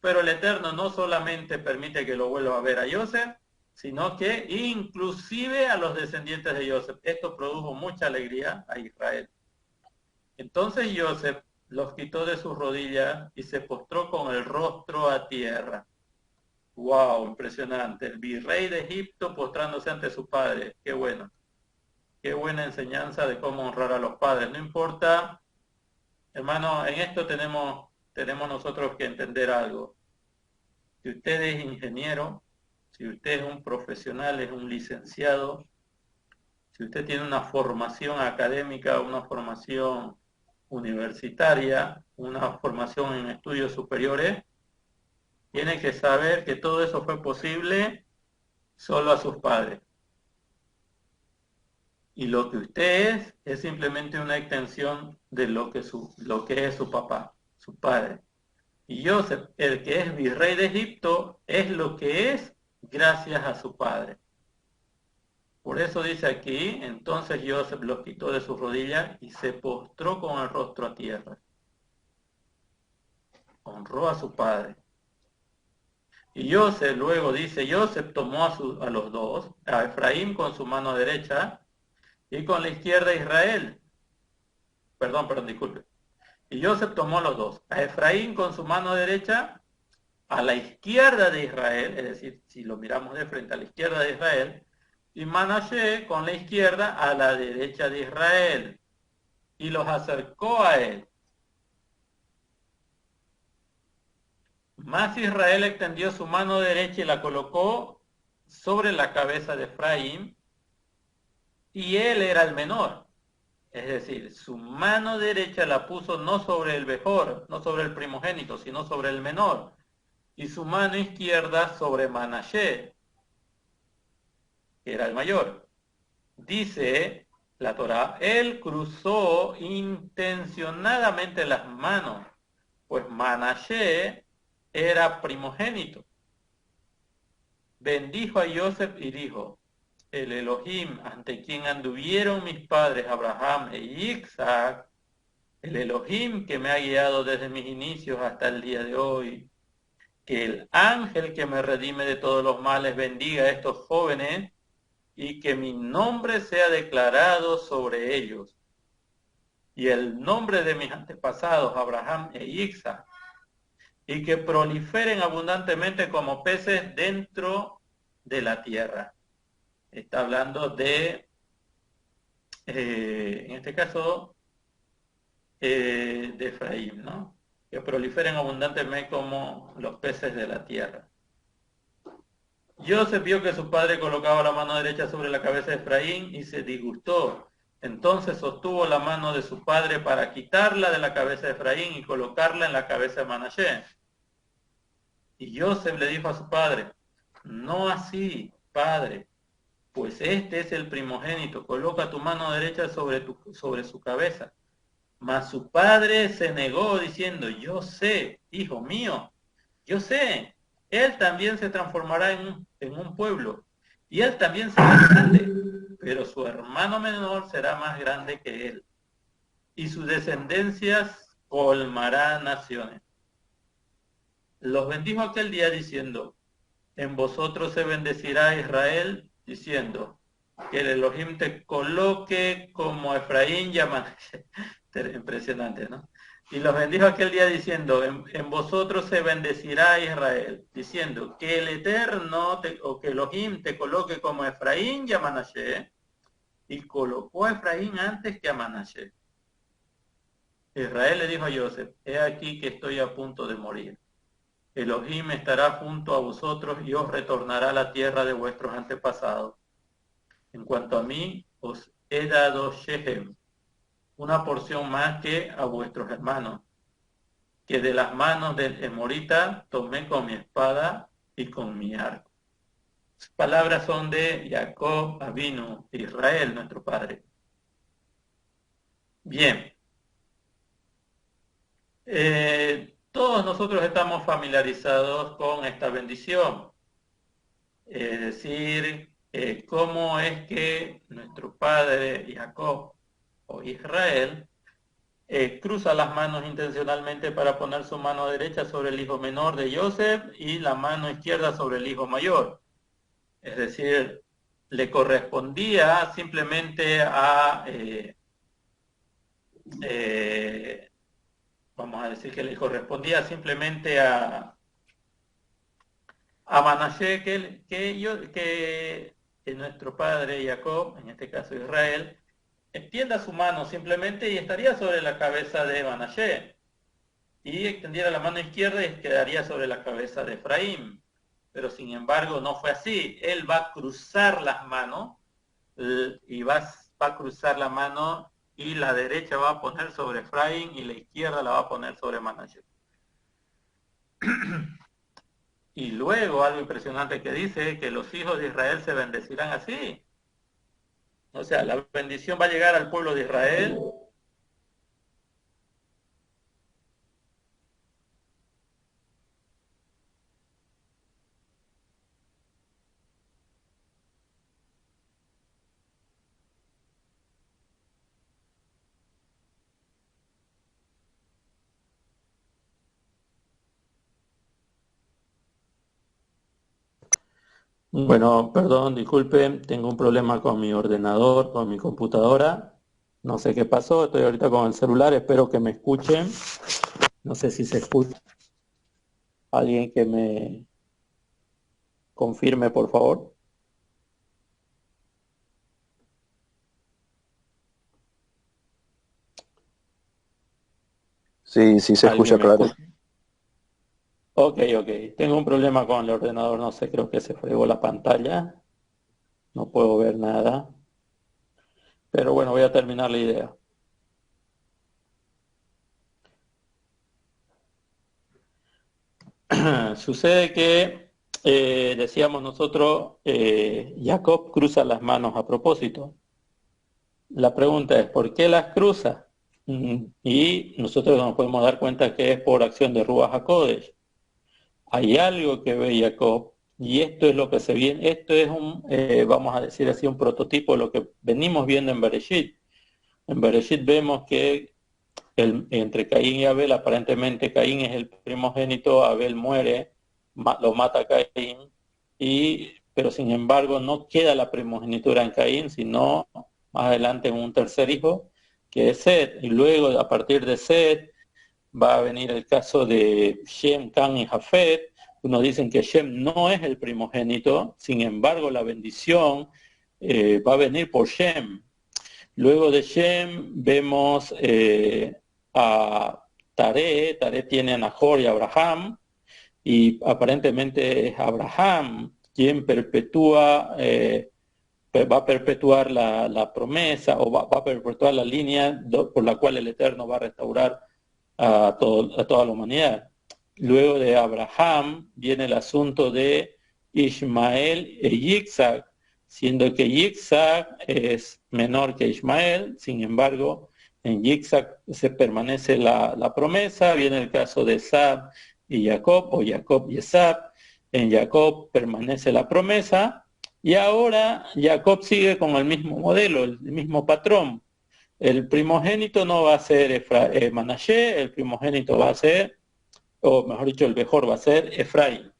pero el Eterno no solamente permite que lo vuelva a ver a Joseph, sino que inclusive a los descendientes de Joseph. Esto produjo mucha alegría a Israel. Entonces Joseph los quitó de sus rodillas y se postró con el rostro a tierra. Wow, impresionante. El virrey de Egipto postrándose ante su padre. Qué bueno. Qué buena enseñanza de cómo honrar a los padres. No importa, hermano, en esto tenemos nosotros que entender algo. Si usted es ingeniero, si usted es un profesional, es un licenciado, si usted tiene una formación académica, una formación universitaria, una formación en estudios superiores, tiene que saber que todo eso fue posible solo a sus padres. Y lo que usted es simplemente una extensión de lo que es su papá, su padre. Y Joseph, el que es virrey de Egipto, es lo que es gracias a su padre. Por eso dice aquí, entonces Joseph los quitó de sus rodillas y se postró con el rostro a tierra. Honró a su padre. Y Joseph luego dice, Joseph tomó a los dos, a Efraín con su mano derecha y con la izquierda Israel. Perdón, disculpe. Y Joseph tomó a los dos, a Efraín con su mano derecha a la izquierda de Israel, es decir, si lo miramos de frente a la izquierda de Israel, y Manashe con la izquierda a la derecha de Israel, y los acercó a él. Más Israel extendió su mano derecha y la colocó sobre la cabeza de Efraín, y él era el menor. Es decir, su mano derecha la puso no sobre el mejor, no sobre el primogénito, sino sobre el menor, y su mano izquierda sobre Manashe, que era el mayor. Dice la Torá, él cruzó intencionadamente las manos, pues Manashe era primogénito. Bendijo a Joseph y dijo, el Elohim ante quien anduvieron mis padres Abraham e Isaac, el Elohim que me ha guiado desde mis inicios hasta el día de hoy, que el ángel que me redime de todos los males bendiga a estos jóvenes y que mi nombre sea declarado sobre ellos, y el nombre de mis antepasados, Abraham e Isaac, y que proliferen abundantemente como peces dentro de la tierra. Está hablando de, en este caso, de Efraín, ¿no? Que proliferen abundantemente como los peces de la tierra. Joseph vio que su padre colocaba la mano derecha sobre la cabeza de Efraín y se disgustó. Entonces sostuvo la mano de su padre para quitarla de la cabeza de Efraín y colocarla en la cabeza de Manashe. Y Joseph le dijo a su padre, no así, padre, pues este es el primogénito, coloca tu mano derecha sobre su cabeza. Mas su padre se negó diciendo, yo sé, hijo mío, yo sé, él también se transformará en un pueblo, y él también será grande, pero su hermano menor será más grande que él, y sus descendencias colmará naciones. Los bendijo aquel día diciendo, en vosotros se bendecirá Israel, diciendo, que el Elohim te coloque como Efraín y Manashe. Impresionante, ¿no? Y los bendijo aquel día diciendo, en vosotros se bendecirá Israel, diciendo, que el Eterno, o que Elohim te coloque como Efraín y Manashe, y colocó a Efraín antes que a Manashe. Israel le dijo a Joseph, he aquí que estoy a punto de morir. Elohim estará junto a vosotros y os retornará a la tierra de vuestros antepasados. En cuanto a mí, os he dado Shechem, una porción más que a vuestros hermanos, que de las manos del Emorita tomé con mi espada y con mi arco. Las palabras son de Jacob Avinu, Israel, nuestro padre. Bien, todos nosotros estamos familiarizados con esta bendición. Es decir, cómo es que nuestro padre Jacob o Israel cruza las manos intencionalmente para poner su mano derecha sobre el hijo menor de Joseph y la mano izquierda sobre el hijo mayor. Es decir, le correspondía simplemente vamos a decir que le correspondía simplemente a Manashe que nuestro padre Jacob, en este caso Israel, extienda su mano simplemente y estaría sobre la cabeza de Manashe, y extendiera la mano izquierda y quedaría sobre la cabeza de Efraín. Pero sin embargo no fue así. Él va a cruzar las manos y va a cruzar la mano y la derecha va a poner sobre Efraín y la izquierda la va a poner sobre Manashe. Y luego algo impresionante que dice que los hijos de Israel se bendecirán así. O sea, la bendición va a llegar al pueblo de Israel. Bueno, perdón, disculpen, tengo un problema con mi ordenador, con mi computadora. No sé qué pasó, estoy ahorita con el celular, espero que me escuchen. No sé si se escucha. Alguien que me confirme, por favor. Sí, sí se ¿Alguien escucha me claro. escucha? Ok, ok. Tengo un problema con el ordenador, no sé, creo que se fregó la pantalla. No puedo ver nada. Pero bueno, voy a terminar la idea. Sucede que, decíamos nosotros, Jacob cruza las manos a propósito. La pregunta es, ¿por qué las cruza? Y nosotros nos podemos dar cuenta que es por acción de Ruach HaKodesh. Hay algo que ve Jacob, y esto es lo que se viene, esto es un, vamos a decir así, un prototipo de lo que venimos viendo en Bereshit. En Bereshit vemos que entre Caín y Abel, aparentemente Caín es el primogénito, Abel muere, lo mata Caín, pero sin embargo no queda la primogenitura en Caín, sino más adelante en un tercer hijo, que es Set, y luego a partir de Set va a venir el caso de Shem, Can y Jafet. Unos dicen que Shem no es el primogénito, sin embargo la bendición va a venir por Shem. Luego de Shem vemos a Taré. Taré tiene a Nahor y Abraham, y aparentemente es Abraham quien perpetúa, va a perpetuar la promesa, o va a perpetuar la línea por la cual el Eterno va a restaurar a toda la humanidad. Luego de Abraham viene el asunto de Ismael e Yitzhak, siendo que Yitzhak es menor que Ismael. Sin embargo, en Yitzhak se permanece la promesa. Viene el caso de Esab y Jacob, o Jacob y Esab. En Jacob permanece la promesa, y ahora Jacob sigue con el mismo modelo, el mismo patrón. El primogénito no va a ser Manashe, el primogénito va a ser, o mejor dicho, el mejor va a ser Efraín.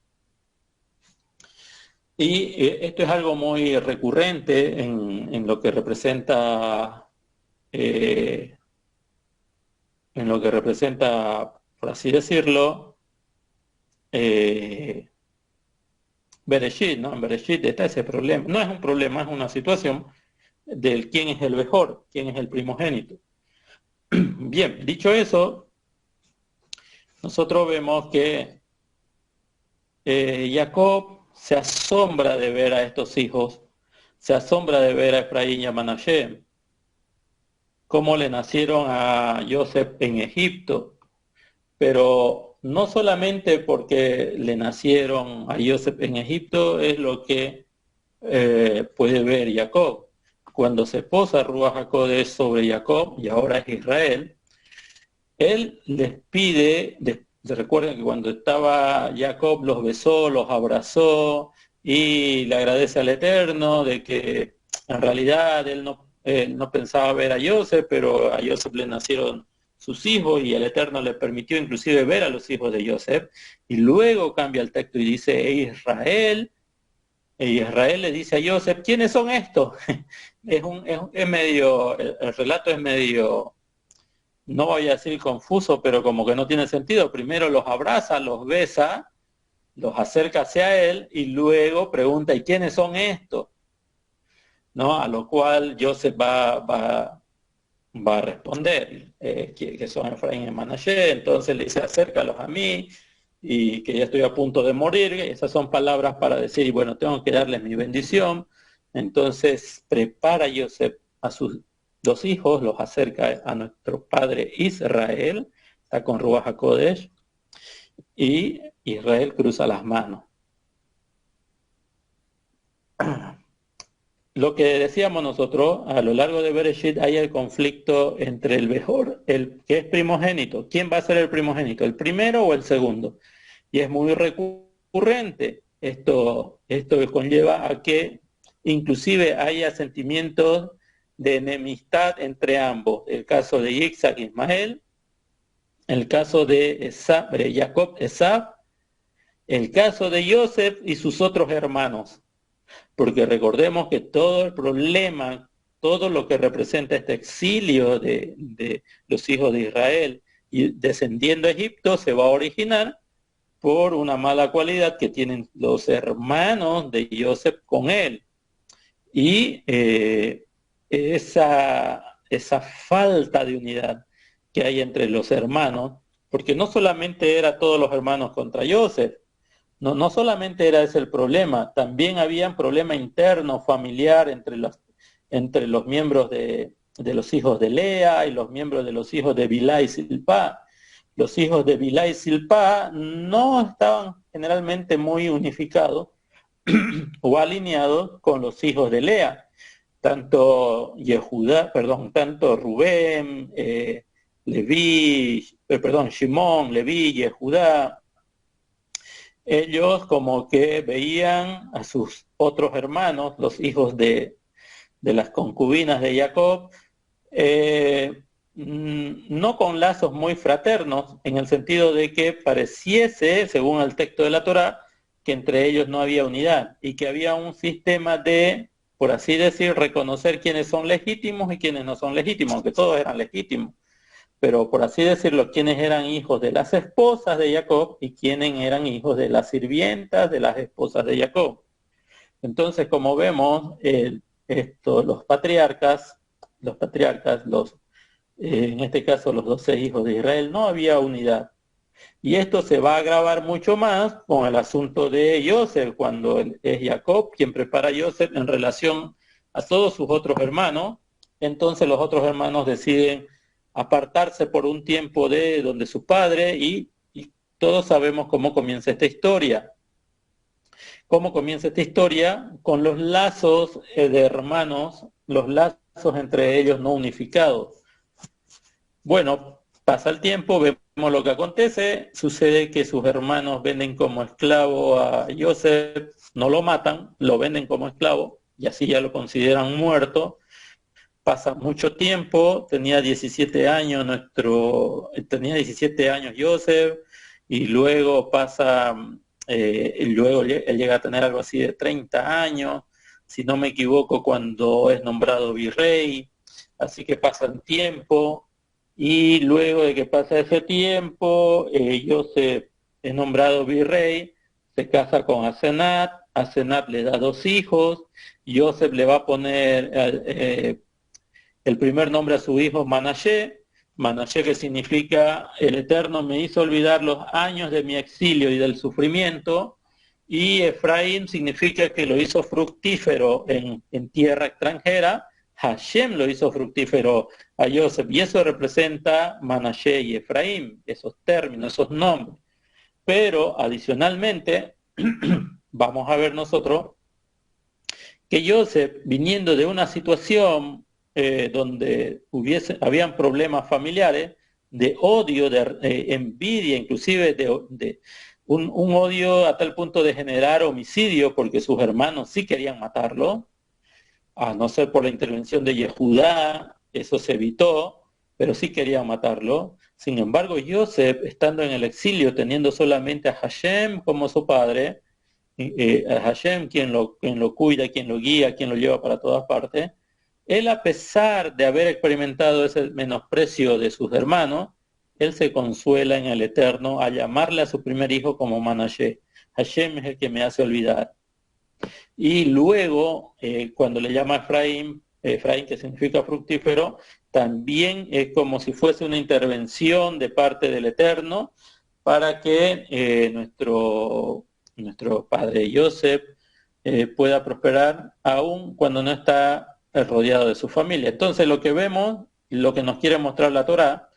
Y esto es algo muy recurrente en lo que representa, por así decirlo, Bereshit, ¿no? En Bereshit está ese problema. No es un problema, es una situación del quién es el mejor, quién es el primogénito. Bien, dicho eso, nosotros vemos que Jacob se asombra de ver a estos hijos, se asombra de ver a Efraín y a Manashe, cómo le nacieron a Joseph en Egipto, pero no solamente porque le nacieron a Joseph en Egipto es lo que puede ver Jacob. Cuando se posa Ruach HaKodesh sobre Jacob, y ahora es Israel, él les pide, se recuerden que cuando estaba Jacob los besó, los abrazó y le agradece al Eterno de que en realidad él no pensaba ver a Joseph, pero a Joseph le nacieron sus hijos y el Eterno le permitió inclusive ver a los hijos de Joseph. Y luego cambia el texto y dice, Israel le dice a Joseph, ¿quiénes son estos? Es medio, el relato es medio, no voy a decir confuso, pero como que no tiene sentido. Primero los abraza, los besa, los acerca hacia él y luego pregunta, ¿y quiénes son estos? ¿No? A lo cual Joseph va a responder que son Efraín y Manashe. Entonces le dice, acércalos a mí y que ya estoy a punto de morir. Esas son palabras para decir, y bueno, tengo que darles mi bendición. Entonces prepara Joseph a sus dos hijos, los acerca a nuestro padre Israel, está con Ruach HaKodesh, y Israel cruza las manos. Lo que decíamos nosotros, a lo largo de Bereshit hay el conflicto entre el mejor, el que es primogénito. ¿Quién va a ser el primogénito, el primero o el segundo? Y es muy recurrente. Esto conlleva a que inclusive haya sentimientos de enemistad entre ambos. El caso de Yitzhak y Ismael, el caso de Jacob, Esab, el caso de Joseph y sus otros hermanos. porque recordemos que todo el problema, todo lo que representa este exilio de los hijos de Israel y descendiendo a Egipto se va a originar por una mala cualidad que tienen los hermanos de Joseph con él. Y esa falta de unidad que hay entre los hermanos, porque no solamente era todos los hermanos contra Joseph, no solamente era ese el problema, también había un problema interno, familiar, entre los miembros de los hijos de Lea y los miembros de los hijos de Bilhá y Silpá. Los hijos de Bilhá y Silpá no estaban generalmente muy unificados o alineados con los hijos de Lea. Tanto Rubén, Shimón, Leví, Yehudá, ellos como que veían a sus otros hermanos, los hijos de las concubinas de Jacob, no con lazos muy fraternos, en el sentido de que pareciese, según el texto de la Torá, que entre ellos no había unidad y que había un sistema de, por así decir, reconocer quiénes son legítimos y quiénes no son legítimos, aunque todos eran legítimos, pero por así decirlo, quiénes eran hijos de las esposas de Jacob y quiénes eran hijos de las sirvientas de las esposas de Jacob. Entonces, como vemos, los patriarcas, en este caso los 12 hijos de Israel, no había unidad. Y esto se va a agravar mucho más con el asunto de Joseph, cuando es Jacob quien prepara a Joseph en relación a todos sus otros hermanos. Entonces los otros hermanos deciden apartarse por un tiempo de donde su padre y todos sabemos cómo comienza esta historia. ¿Cómo comienza esta historia? Con los lazos de hermanos, los lazos entre ellos no unificados. Bueno, pasa el tiempo, vemos lo que acontece, sucede que sus hermanos venden como esclavo a Joseph, no lo matan, lo venden como esclavo y así ya lo consideran muerto. Pasa mucho tiempo, tenía 17 años Joseph, y luego él llega a tener algo así de 30 años, si no me equivoco, cuando es nombrado virrey, así que pasa el tiempo. Y luego de que pasa ese tiempo, Joseph es nombrado virrey, se casa con Asenat, Asenat le da 2 hijos, Joseph le va a poner el primer nombre a su hijo Manashe, que significa el Eterno me hizo olvidar los años de mi exilio y del sufrimiento, y Efraín significa que lo hizo fructífero en tierra extranjera. Hashem lo hizo fructífero a Joseph, y eso representa Manashe y Efraín, esos términos, esos nombres. Pero adicionalmente, vamos a ver nosotros que Joseph, viniendo de una situación donde habían problemas familiares, de odio, de envidia, inclusive de un odio a tal punto de generar homicidio, porque sus hermanos sí querían matarlo, a no ser por la intervención de Yehudá, eso se evitó, pero sí querían matarlo. Sin embargo, Joseph, estando en el exilio, teniendo solamente a Hashem como su padre, a Hashem quien lo cuida, quien lo guía, quien lo lleva para todas partes, él, a pesar de haber experimentado ese menosprecio de sus hermanos, él se consuela en el Eterno a llamarle a su primer hijo como Manashe. Hashem es el que me hace olvidar. Y luego, cuando le llama Efraín, que significa fructífero, también es como si fuese una intervención de parte del Eterno para que nuestro padre Joseph pueda prosperar aún cuando no está rodeado de su familia. Entonces lo que vemos, lo que nos quiere mostrar la Torá,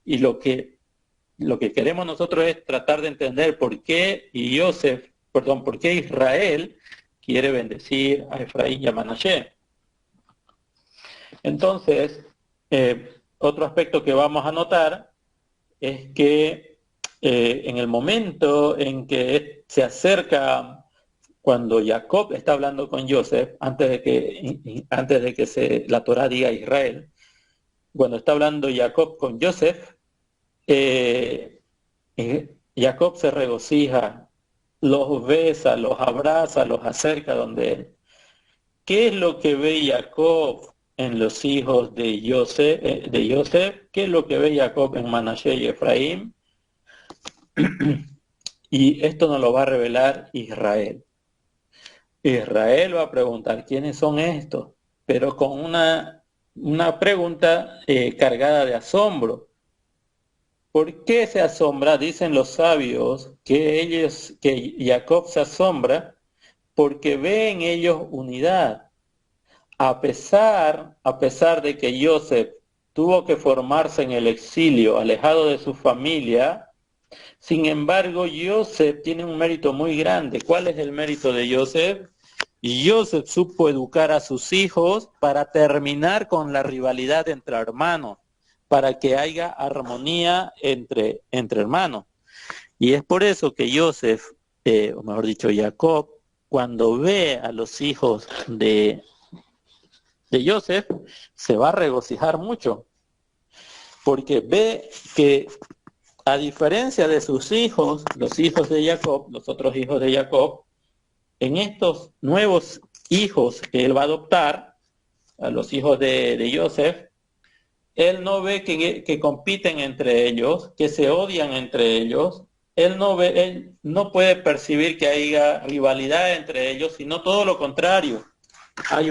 y lo que queremos nosotros es tratar de entender por qué Israel quiere bendecir a Efraín y a Manashe. Entonces, otro aspecto que vamos a notar es que en el momento en que se acerca, cuando Jacob está hablando con Joseph, antes de que la Torá diga Israel, cuando está hablando Jacob con Joseph, Jacob se regocija, los besa, los abraza, los acerca donde él. ¿qué es lo que ve Jacob en los hijos de Yosef? ¿Qué es lo que ve Jacob en Manashe y Efraín? Y esto nos lo va a revelar Israel. Israel va a preguntar, ¿quiénes son estos? Pero con una pregunta cargada de asombro. ¿Por qué se asombra? Dicen los sabios que Jacob se asombra porque ve en ellos unidad. A pesar de que Joseph tuvo que formarse en el exilio, alejado de su familia, sin embargo, Joseph tiene un mérito muy grande. ¿Cuál es el mérito de Joseph? Joseph supo educar a sus hijos para terminar con la rivalidad entre hermanos, para que haya armonía entre hermanos. Y es por eso que Joseph, o mejor dicho, Jacob, cuando ve a los hijos de Joseph, se va a regocijar mucho, porque ve que a diferencia de sus hijos, los hijos de Jacob, los otros hijos de Jacob, en estos nuevos hijos que él va a adoptar, a los hijos de Joseph, él no ve que compiten entre ellos, que se odian entre ellos. Él no puede percibir que haya rivalidad entre ellos, sino todo lo contrario. Hay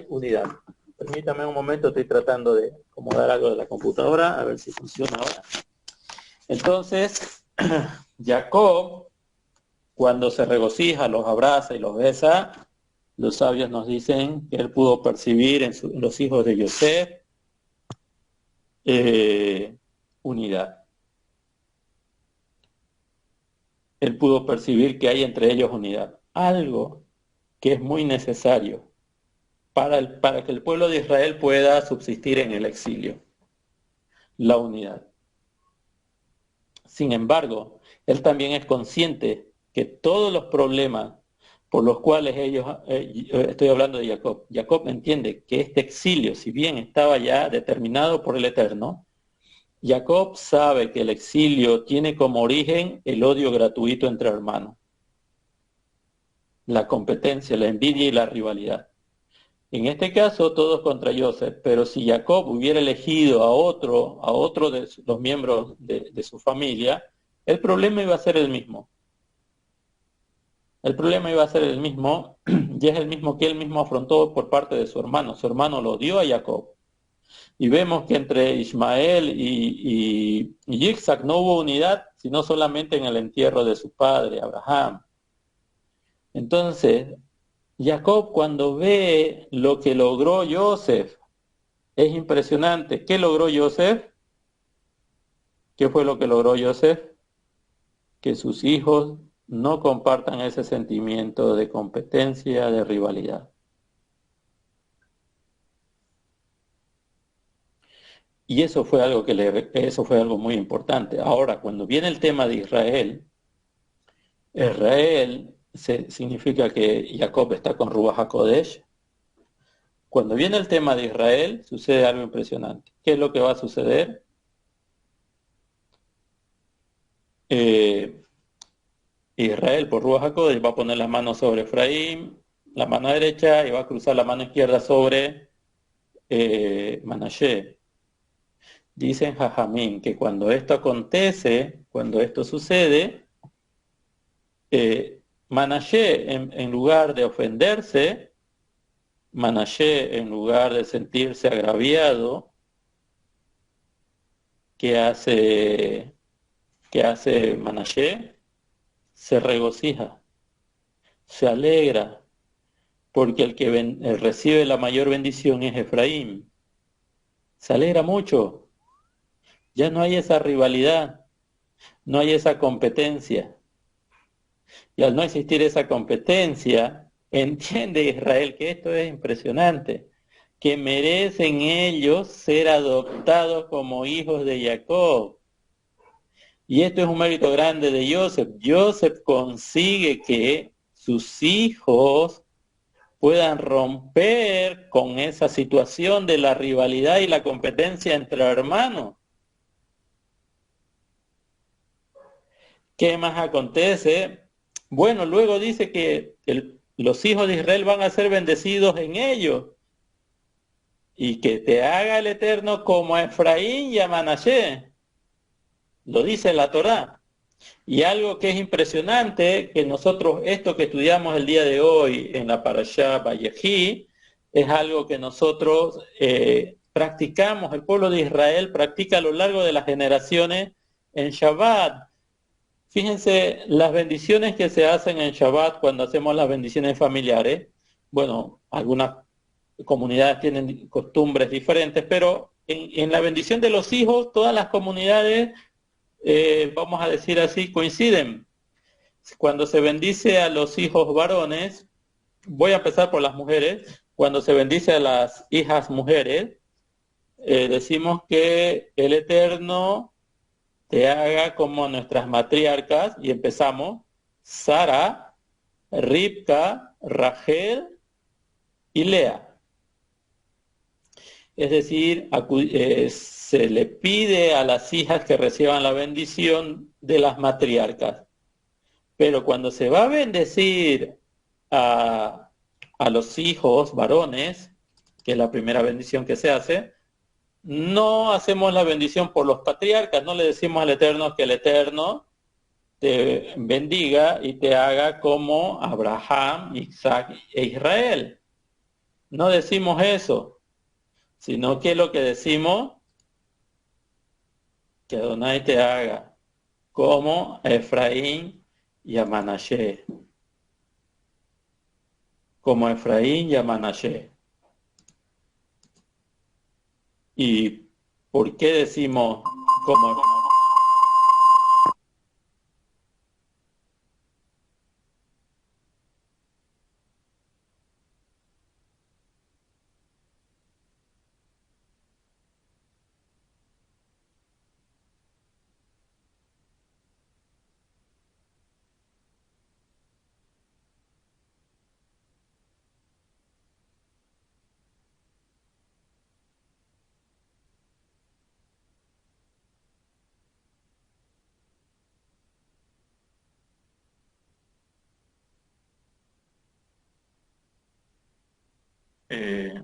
unidad. Permítame un momento, estoy tratando de acomodar algo de la computadora, a ver si funciona ahora. Entonces, Jacob, cuando se regocija, los abraza y los besa, los sabios nos dicen que él pudo percibir en los hijos de Yosef unidad. Él pudo percibir que hay entre ellos unidad. Algo que es muy necesario para que el pueblo de Israel pueda subsistir en el exilio. La unidad. Sin embargo, él también es consciente que todos los problemas por los cuales ellos, estoy hablando de Jacob, Jacob entiende que este exilio, si bien estaba ya determinado por el Eterno, Jacob sabe que el exilio tiene como origen el odio gratuito entre hermanos, la competencia, la envidia y la rivalidad. En este caso, todos contra Joseph, pero si Jacob hubiera elegido a otro de los miembros de su familia, el problema iba a ser el mismo. El problema iba a ser el mismo, y es el mismo que él mismo afrontó por parte de su hermano. Su hermano lo dio a Jacob. Y vemos que entre Ismael y Isaac no hubo unidad, sino solamente en el entierro de su padre, Abraham. Entonces, Jacob, cuando ve lo que logró Joseph, es impresionante. ¿Qué logró Joseph? ¿Qué fue lo que logró Joseph? Que sus hijos no compartan ese sentimiento de competencia, de rivalidad. Y eso fue algo muy importante. Ahora, cuando viene el tema de Israel, significa que Jacob está con Ruach HaKodesh. Cuando viene el tema de Israel, sucede algo impresionante. ¿Qué es lo que va a suceder? Israel, por Ruach HaKodesh, va a poner las manos sobre Efraín, la mano derecha, y va a cruzar la mano izquierda sobre Manashe. Dicen Jajamín que cuando esto acontece, cuando esto sucede, Manashe, en lugar de ofenderse, Manashe, en lugar de sentirse agraviado, ¿qué hace Manashe? Se regocija, se alegra, porque el que recibe la mayor bendición es Efraín. Se alegra mucho. Ya no hay esa rivalidad, no hay esa competencia. Y al no existir esa competencia, entiende Israel que esto es impresionante, que merecen ellos ser adoptados como hijos de Jacob. Y esto es un mérito grande de Joseph. Joseph consigue que sus hijos puedan romper con esa situación de la rivalidad y la competencia entre hermanos. ¿Qué más acontece? Bueno, luego dice que los hijos de Israel van a ser bendecidos en ellos, y que te haga el Eterno como a Efraín y a Manasés. Lo dice la Torá. Y algo que es impresionante, que nosotros, esto que estudiamos el día de hoy en la Parashá Vayejí, es algo que nosotros practicamos, el pueblo de Israel practica a lo largo de las generaciones en Shabbat. Fíjense las bendiciones que se hacen en Shabbat cuando hacemos las bendiciones familiares. Bueno, algunas comunidades tienen costumbres diferentes, pero en la bendición de los hijos, todas las comunidades, vamos a decir así, coinciden. Cuando se bendice a los hijos varones, voy a empezar por las mujeres, cuando se bendice a las hijas mujeres, decimos que el Eterno te haga como nuestras matriarcas, y empezamos, Sara, Ribka, Rachel y Lea. Es decir, se le pide a las hijas que reciban la bendición de las matriarcas. Pero cuando se va a bendecir a los hijos varones, que es la primera bendición que se hace, no hacemos la bendición por los patriarcas, no le decimos al Eterno que el Eterno te bendiga y te haga como Abraham, Isaac e Israel. No decimos eso, sino que lo que decimos, que Adonai te haga como a Efraín y a Manasés. Como a Efraín y a Manasés. ¿Y por qué decimos como? Eh,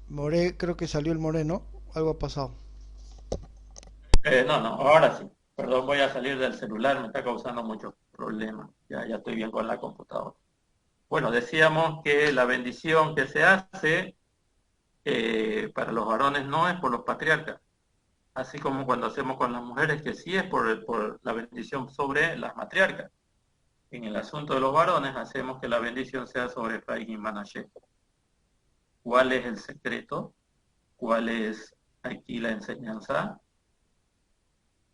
More, creo que salió el moreno. Algo ha pasado. no, ahora sí. Perdón, voy a salir del celular, me está causando muchos problemas. Ya estoy bien con la computadora. Bueno, decíamos que la bendición que se hace para los varones no es por los patriarcas, así como cuando hacemos con las mujeres, que sí es por la bendición sobre las matriarcas. En el asunto de los varones hacemos que la bendición sea sobre Efraín y Manasés. ¿Cuál es el secreto? ¿Cuál es aquí la enseñanza?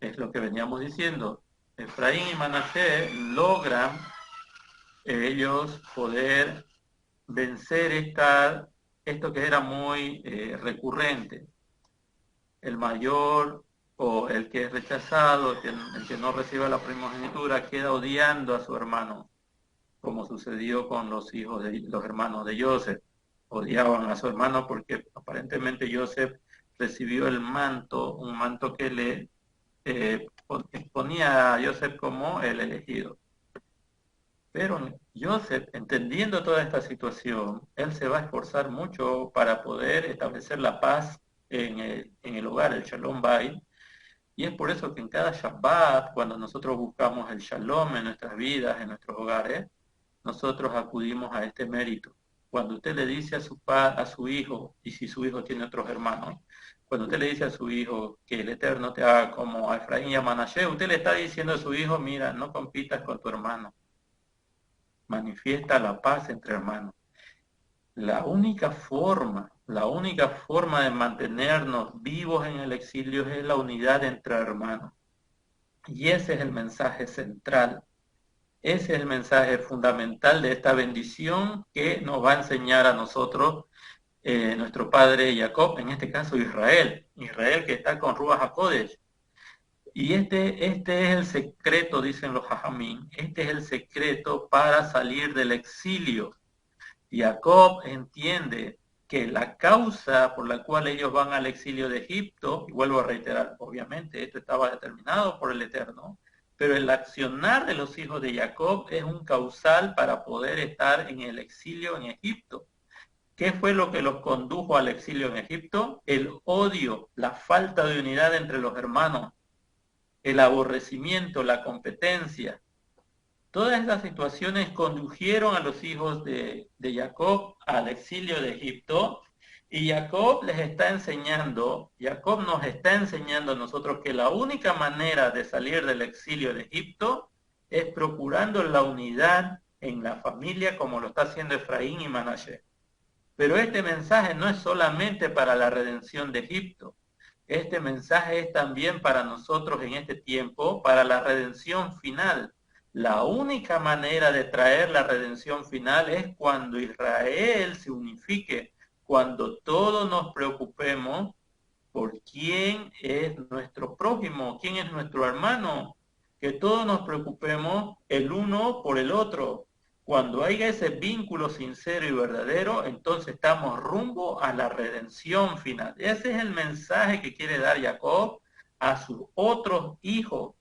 Es lo que veníamos diciendo. Efraín y Manasés logran ellos poder vencer esto que era muy recurrente. El mayor o el que es rechazado, el que no recibe la primogenitura, queda odiando a su hermano, como sucedió con los hijos de los hermanos de Joseph. Odiaban a su hermano porque aparentemente Joseph recibió el manto, un manto que le ponía a Joseph como el elegido. Pero Joseph, entendiendo toda esta situación, él se va a esforzar mucho para poder establecer la paz en el hogar, el Shalom Bayit. Y es por eso que en cada Shabbat, cuando nosotros buscamos el Shalom en nuestras vidas, en nuestros hogares, nosotros acudimos a este mérito. Cuando usted le dice a su hijo, y si su hijo tiene otros hermanos, cuando usted le dice a su hijo que el Eterno te haga como a Efraín y a Manasés, usted le está diciendo a su hijo, mira, no compitas con tu hermano. Manifiesta la paz entre hermanos. La única forma de mantenernos vivos en el exilio es la unidad entre hermanos. Y ese es el mensaje central. Ese es el mensaje fundamental de esta bendición que nos va a enseñar a nosotros nuestro padre Jacob, en este caso Israel. Israel que está con Ruach HaKodesh. Y este es el secreto, dicen los jajamín, este es el secreto para salir del exilio. Jacob entiende que la causa por la cual ellos van al exilio de Egipto, y vuelvo a reiterar, obviamente esto estaba determinado por el Eterno, pero el accionar de los hijos de Jacob es un causal para poder estar en el exilio en Egipto. ¿Qué fue lo que los condujo al exilio en Egipto? El odio, la falta de unidad entre los hermanos, el aborrecimiento, la competencia. Todas estas situaciones condujeron a los hijos de Jacob al exilio de Egipto, y Jacob les está enseñando, Jacob nos está enseñando a nosotros que la única manera de salir del exilio de Egipto es procurando la unidad en la familia, como lo está haciendo Efraín y Manashe. Pero este mensaje no es solamente para la redención de Egipto. Este mensaje es también para nosotros en este tiempo, para la redención final. La única manera de traer la redención final es cuando Israel se unifique, cuando todos nos preocupemos por quién es nuestro prójimo, quién es nuestro hermano, que todos nos preocupemos el uno por el otro. Cuando haya ese vínculo sincero y verdadero, entonces estamos rumbo a la redención final. Ese es el mensaje que quiere dar Jacob a sus otros hijos,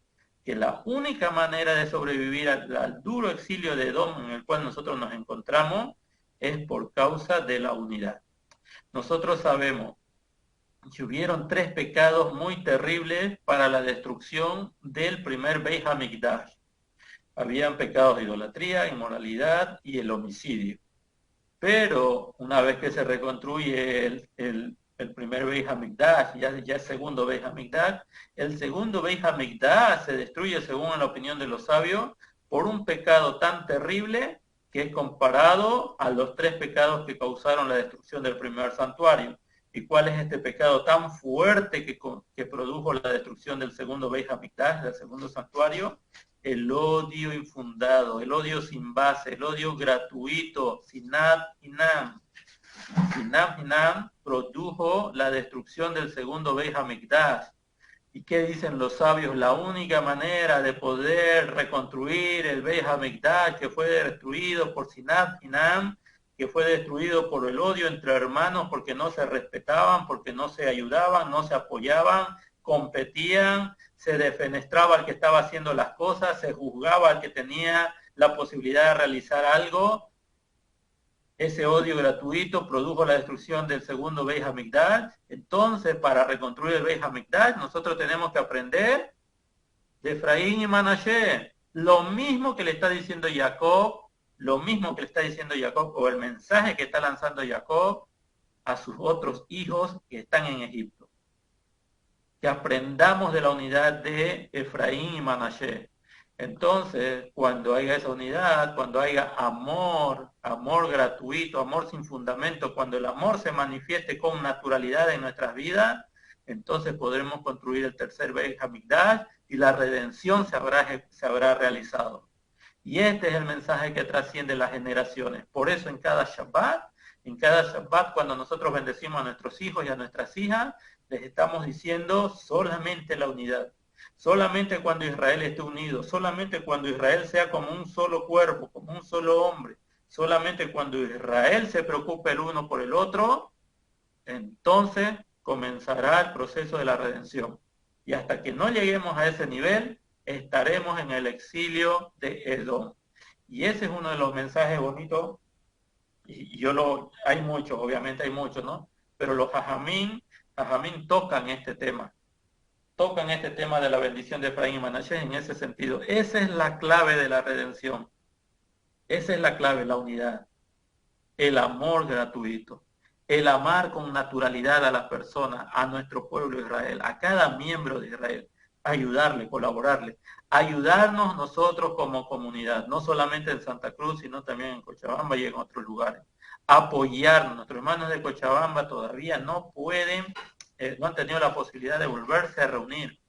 que la única manera de sobrevivir al duro exilio de Edom en el cual nosotros nos encontramos es por causa de la unidad. Nosotros sabemos que hubieron 3 pecados muy terribles para la destrucción del primer Beit HaMikdash. Habían pecados de idolatría, inmoralidad y el homicidio. Pero una vez que se reconstruye el primer Beit HaMikdash, ya el segundo Beit HaMikdash, el segundo Beit HaMikdash se destruye, según la opinión de los sabios, por un pecado tan terrible que es comparado a los 3 pecados que causaron la destrucción del primer santuario. ¿Y cuál es este pecado tan fuerte que produjo la destrucción del segundo Beit HaMikdash, del segundo santuario? El odio infundado, el odio sin base, el odio gratuito, Sinat Hinam. Sinat Hinam produjo la destrucción del segundo Beit HaMikdash. ¿Y qué dicen los sabios? La única manera de poder reconstruir el Beit HaMikdash, que fue destruido por Sinat Hinam, que fue destruido por el odio entre hermanos, porque no se respetaban, porque no se ayudaban, no se apoyaban, competían, se defenestraba al que estaba haciendo las cosas, se juzgaba al que tenía la posibilidad de realizar algo. Ese odio gratuito produjo la destrucción del segundo Beit HaMikdash. Entonces, para reconstruir el Beit HaMikdash, nosotros tenemos que aprender de Efraín y Manashe. Lo mismo que le está diciendo Jacob, lo mismo que le está diciendo Jacob, o el mensaje que está lanzando Jacob a sus otros hijos que están en Egipto. Que aprendamos de la unidad de Efraín y Manashe. Entonces, cuando haya esa unidad, cuando haya amor, amor gratuito, amor sin fundamento, cuando el amor se manifieste con naturalidad en nuestras vidas, entonces podremos construir el tercer Beit HaMikdash y la redención se habrá realizado. Y este es el mensaje que trasciende las generaciones. Por eso en cada Shabbat, cuando nosotros bendecimos a nuestros hijos y a nuestras hijas, les estamos diciendo solamente la unidad. Solamente cuando Israel esté unido, solamente cuando Israel sea como un solo cuerpo, como un solo hombre, solamente cuando Israel se preocupe el uno por el otro, entonces comenzará el proceso de la redención. Y hasta que no lleguemos a ese nivel, estaremos en el exilio de Edom. Y ese es uno de los mensajes bonitos, y hay muchos, obviamente hay muchos, ¿no? Pero los jajamín tocan este tema de la bendición de Efraín y Manashe en ese sentido. Esa es la clave de la redención. Esa es la clave, la unidad. El amor gratuito. El amar con naturalidad a las personas, a nuestro pueblo Israel, a cada miembro de Israel. Ayudarle, colaborarle. Ayudarnos nosotros como comunidad, no solamente en Santa Cruz, sino también en Cochabamba y en otros lugares. Apoyarnos. Nuestros hermanos de Cochabamba todavía no han tenido la posibilidad de volverse a reunir,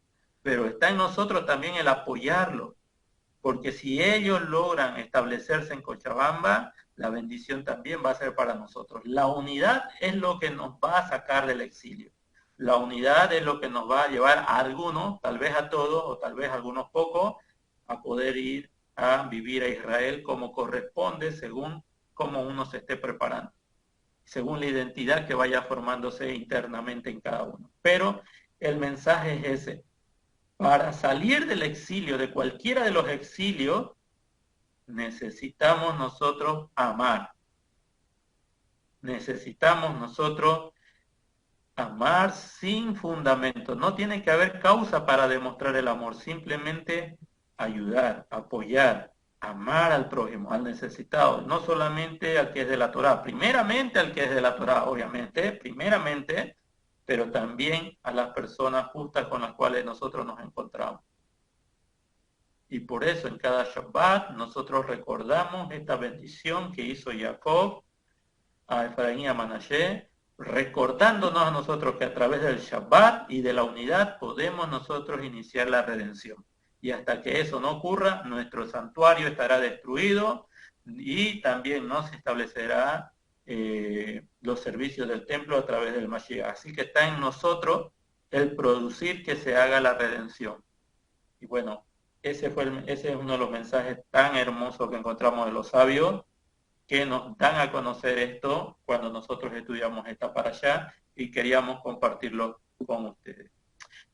pero está en nosotros también el apoyarlos, porque si ellos logran establecerse en Cochabamba, la bendición también va a ser para nosotros. La unidad es lo que nos va a sacar del exilio. La unidad es lo que nos va a llevar a algunos, tal vez a todos, o tal vez a algunos pocos, a poder ir a vivir a Israel como corresponde, según cómo uno se esté preparando, según la identidad que vaya formándose internamente en cada uno. Pero el mensaje es ese. Para salir del exilio, de cualquiera de los exilios, necesitamos nosotros amar. Necesitamos nosotros amar sin fundamento. No tiene que haber causa para demostrar el amor, simplemente ayudar, apoyar, amar al prójimo, al necesitado, no solamente al que es de la Torá, primeramente al que es de la Torá, obviamente, primeramente, pero también a las personas justas con las cuales nosotros nos encontramos. Y por eso en cada Shabbat nosotros recordamos esta bendición que hizo Jacob a Efraín y a Manashe, recordándonos a nosotros que a través del Shabbat y de la unidad podemos nosotros iniciar la redención. Y hasta que eso no ocurra, nuestro santuario estará destruido y también no se establecerá los servicios del templo a través del Mashiach. Así que está en nosotros el producir que se haga la redención. Y bueno, ese es uno de los mensajes tan hermosos que encontramos de los sabios, que nos dan a conocer esto cuando nosotros estudiamos esta parashá y queríamos compartirlo con ustedes.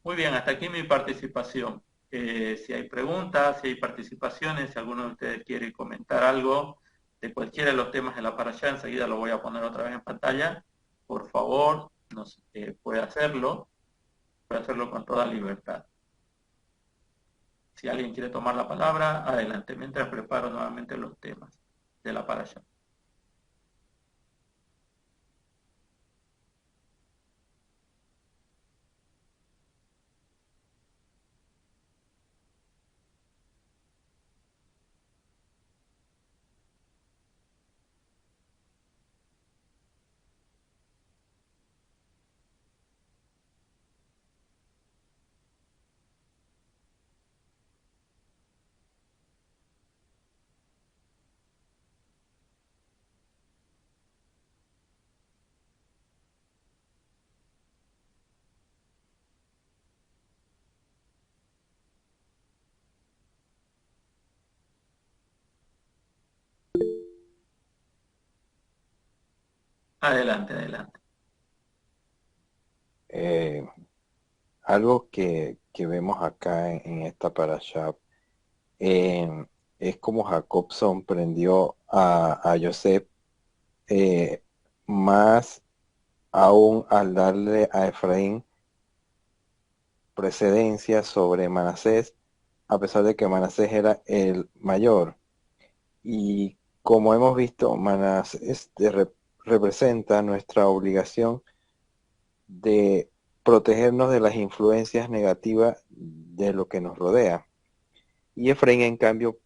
Muy bien, hasta aquí mi participación. Si hay preguntas, si hay participaciones, si alguno de ustedes quiere comentar algo de cualquiera de los temas de la parashá, enseguida lo voy a poner otra vez en pantalla. Por favor, puede hacerlo con toda libertad. Si alguien quiere tomar la palabra, adelante, mientras preparo nuevamente los temas de la parashá. Adelante, adelante. Algo que vemos acá en esta parasha es como Jacob sorprendió a Yosef, más aún al darle a Efraín precedencia sobre Manasés, a pesar de que Manasés era el mayor. Y como hemos visto, Manasés representa nuestra obligación de protegernos de las influencias negativas de lo que nos rodea. Y Efraín, en cambio,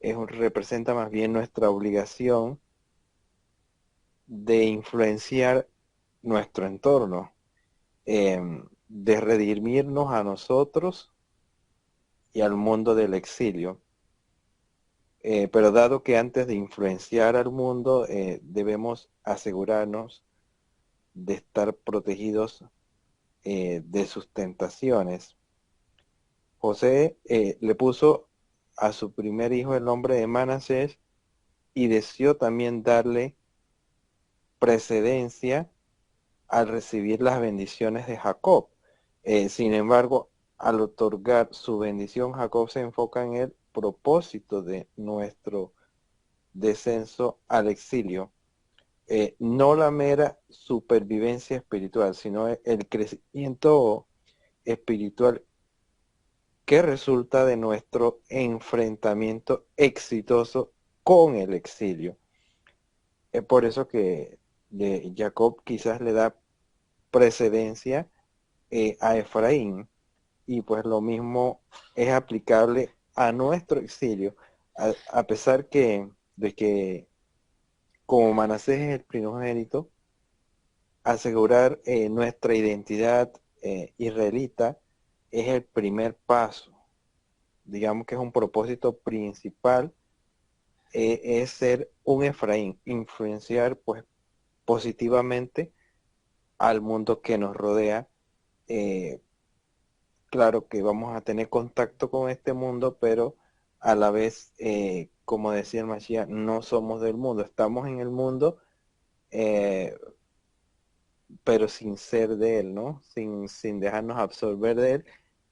representa más bien nuestra obligación de influenciar nuestro entorno, de redimirnos a nosotros y al mundo del exilio. Pero dado que antes de influenciar al mundo, debemos asegurarnos de estar protegidos de sus tentaciones. José le puso a su primer hijo el nombre de Manasés y deseó también darle precedencia al recibir las bendiciones de Jacob. Sin embargo, al otorgar su bendición, Jacob se enfoca en el propósito de nuestro descenso al exilio. No la mera supervivencia espiritual, sino el crecimiento espiritual que resulta de nuestro enfrentamiento exitoso con el exilio. Es por eso que Jacob quizás le da precedencia a Efraín, y pues lo mismo es aplicable a nuestro exilio, a pesar de que como Manasés es el primogénito, asegurar nuestra identidad israelita es el primer paso. Digamos que es un propósito principal, es ser un Efraín, influenciar pues positivamente al mundo que nos rodea claro que vamos a tener contacto con este mundo, pero a la vez, como decía el Mashiach, no somos del mundo, estamos en el mundo, eh, pero sin ser de él, ¿no? Sin dejarnos absorber de él,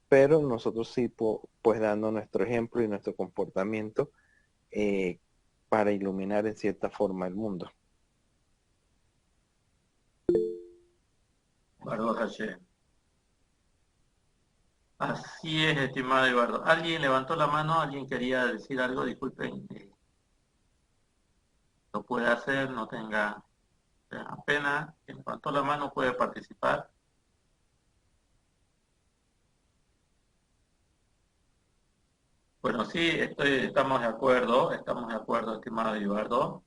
pero nosotros sí, pues dando nuestro ejemplo y nuestro comportamiento eh, para iluminar en cierta forma el mundo. Baruch Hashem. Así es, estimado Eduardo. ¿Alguien levantó la mano? ¿Alguien quería decir algo? Disculpen. Lo puede hacer, no tenga pena. Quien levantó la mano puede participar. Bueno, sí, estamos de acuerdo, estimado Eduardo.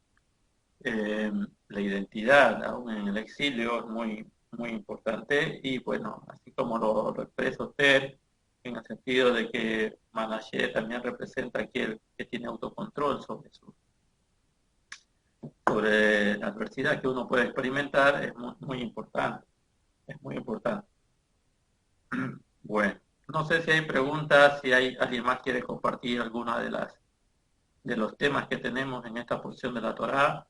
La identidad, aún en el exilio, es muy importante y bueno, así como lo expresa usted, en el sentido de que Manashe también representa aquel que tiene autocontrol sobre la adversidad que uno puede experimentar, es muy importante, es muy importante. Bueno, no sé si hay preguntas, si hay alguien más quiere compartir alguna de los temas que tenemos en esta porción de la Torá.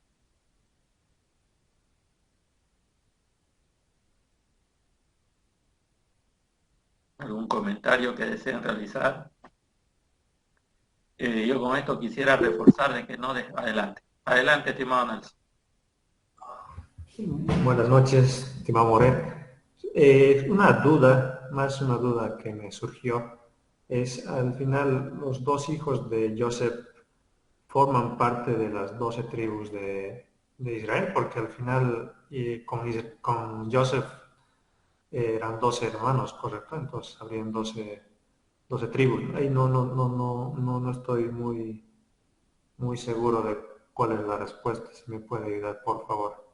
¿Algún comentario que deseen realizar? Yo con esto quisiera reforzar de que no adelante. Adelante, estimado Nelson. Buenas noches, estimado Morel. Más una duda que me surgió, es al final los dos hijos de Joseph forman parte de las 12 tribus de Israel, porque al final con Joseph eran 12 hermanos, ¿correcto? Entonces habrían 12 tribus. Ahí no estoy muy seguro de cuál es la respuesta. Si me puede ayudar, por favor.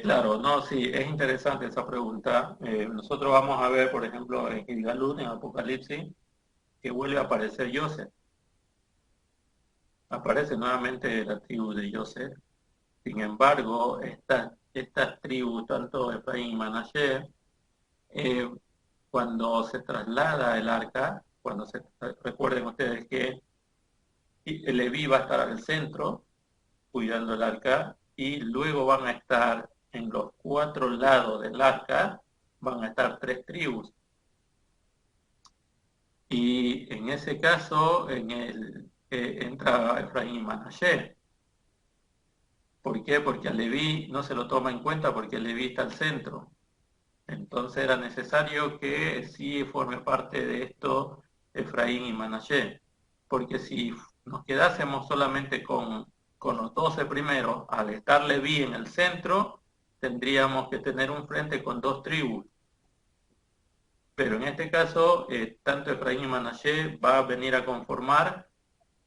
Claro, no, sí, es interesante esa pregunta. Nosotros vamos a ver, por ejemplo, en Gilgalud, en Apocalipsis, que vuelve a aparecer Joseph. Aparece nuevamente la tribu de Joseph. Sin embargo, estas tribus, tanto Efraín y Manashe, cuando se traslada el arca, recuerden ustedes que Leví va a estar al centro, cuidando el arca, y luego van a estar en los 4 lados del arca, van a estar 3 tribus. Y en ese caso, entra Efraín y Manashe. ¿Por qué? Porque a Leví no se lo toma en cuenta porque Leví está al centro. Entonces era necesario que sí forme parte de esto Efraín y Manashe. Porque si nos quedásemos solamente con los 12 primeros, al estar Leví en el centro, tendríamos que tener un frente con 2 tribus. Pero en este caso, tanto Efraín y Manashe va a venir a conformar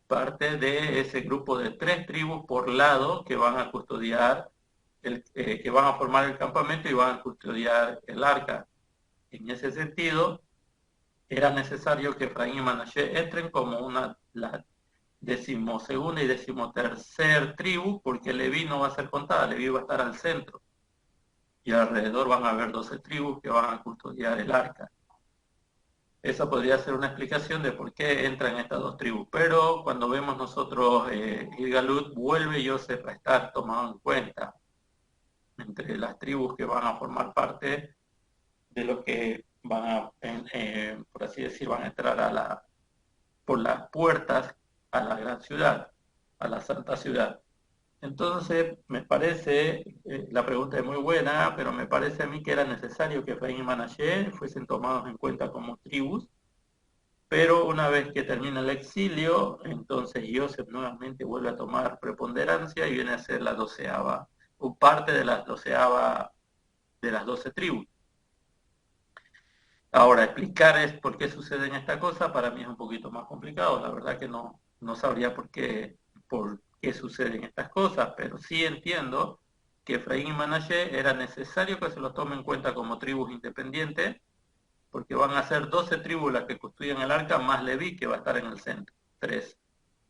parte de ese grupo de 3 tribus por lado que van a custodiar, que van a formar el campamento y van a custodiar el arca. En ese sentido, era necesario que Efraín y Manashe entren como la 12ª y 13ª tribu, porque Leví no va a ser contada, Leví va a estar al centro. Y alrededor van a haber 12 tribus que van a custodiar el arca. Esa podría ser una explicación de por qué entran estas 2 tribus. Pero cuando vemos nosotros Gilgalud, vuelve Joseph a estar tomado en cuenta entre las tribus que van a formar parte de los que van a, por así decir, van a entrar por las puertas a la gran ciudad, a la santa ciudad. Entonces, me parece, la pregunta es muy buena, pero me parece a mí que era necesario que Efraín y Manashe fuesen tomados en cuenta como tribus, pero una vez que termina el exilio, entonces Joseph nuevamente vuelve a tomar preponderancia y viene a ser la 12ª, o parte de la 12ª de las 12 tribus. Ahora, explicar por qué suceden estas cosas, para mí es un poquito más complicado. La verdad que no sabría por qué suceden estas cosas, pero sí entiendo que Efraín y Manashe era necesario que se los tome en cuenta como tribus independientes, porque van a ser 12 tribus las que custodian el arca, más Leví, que va a estar en el centro, 3.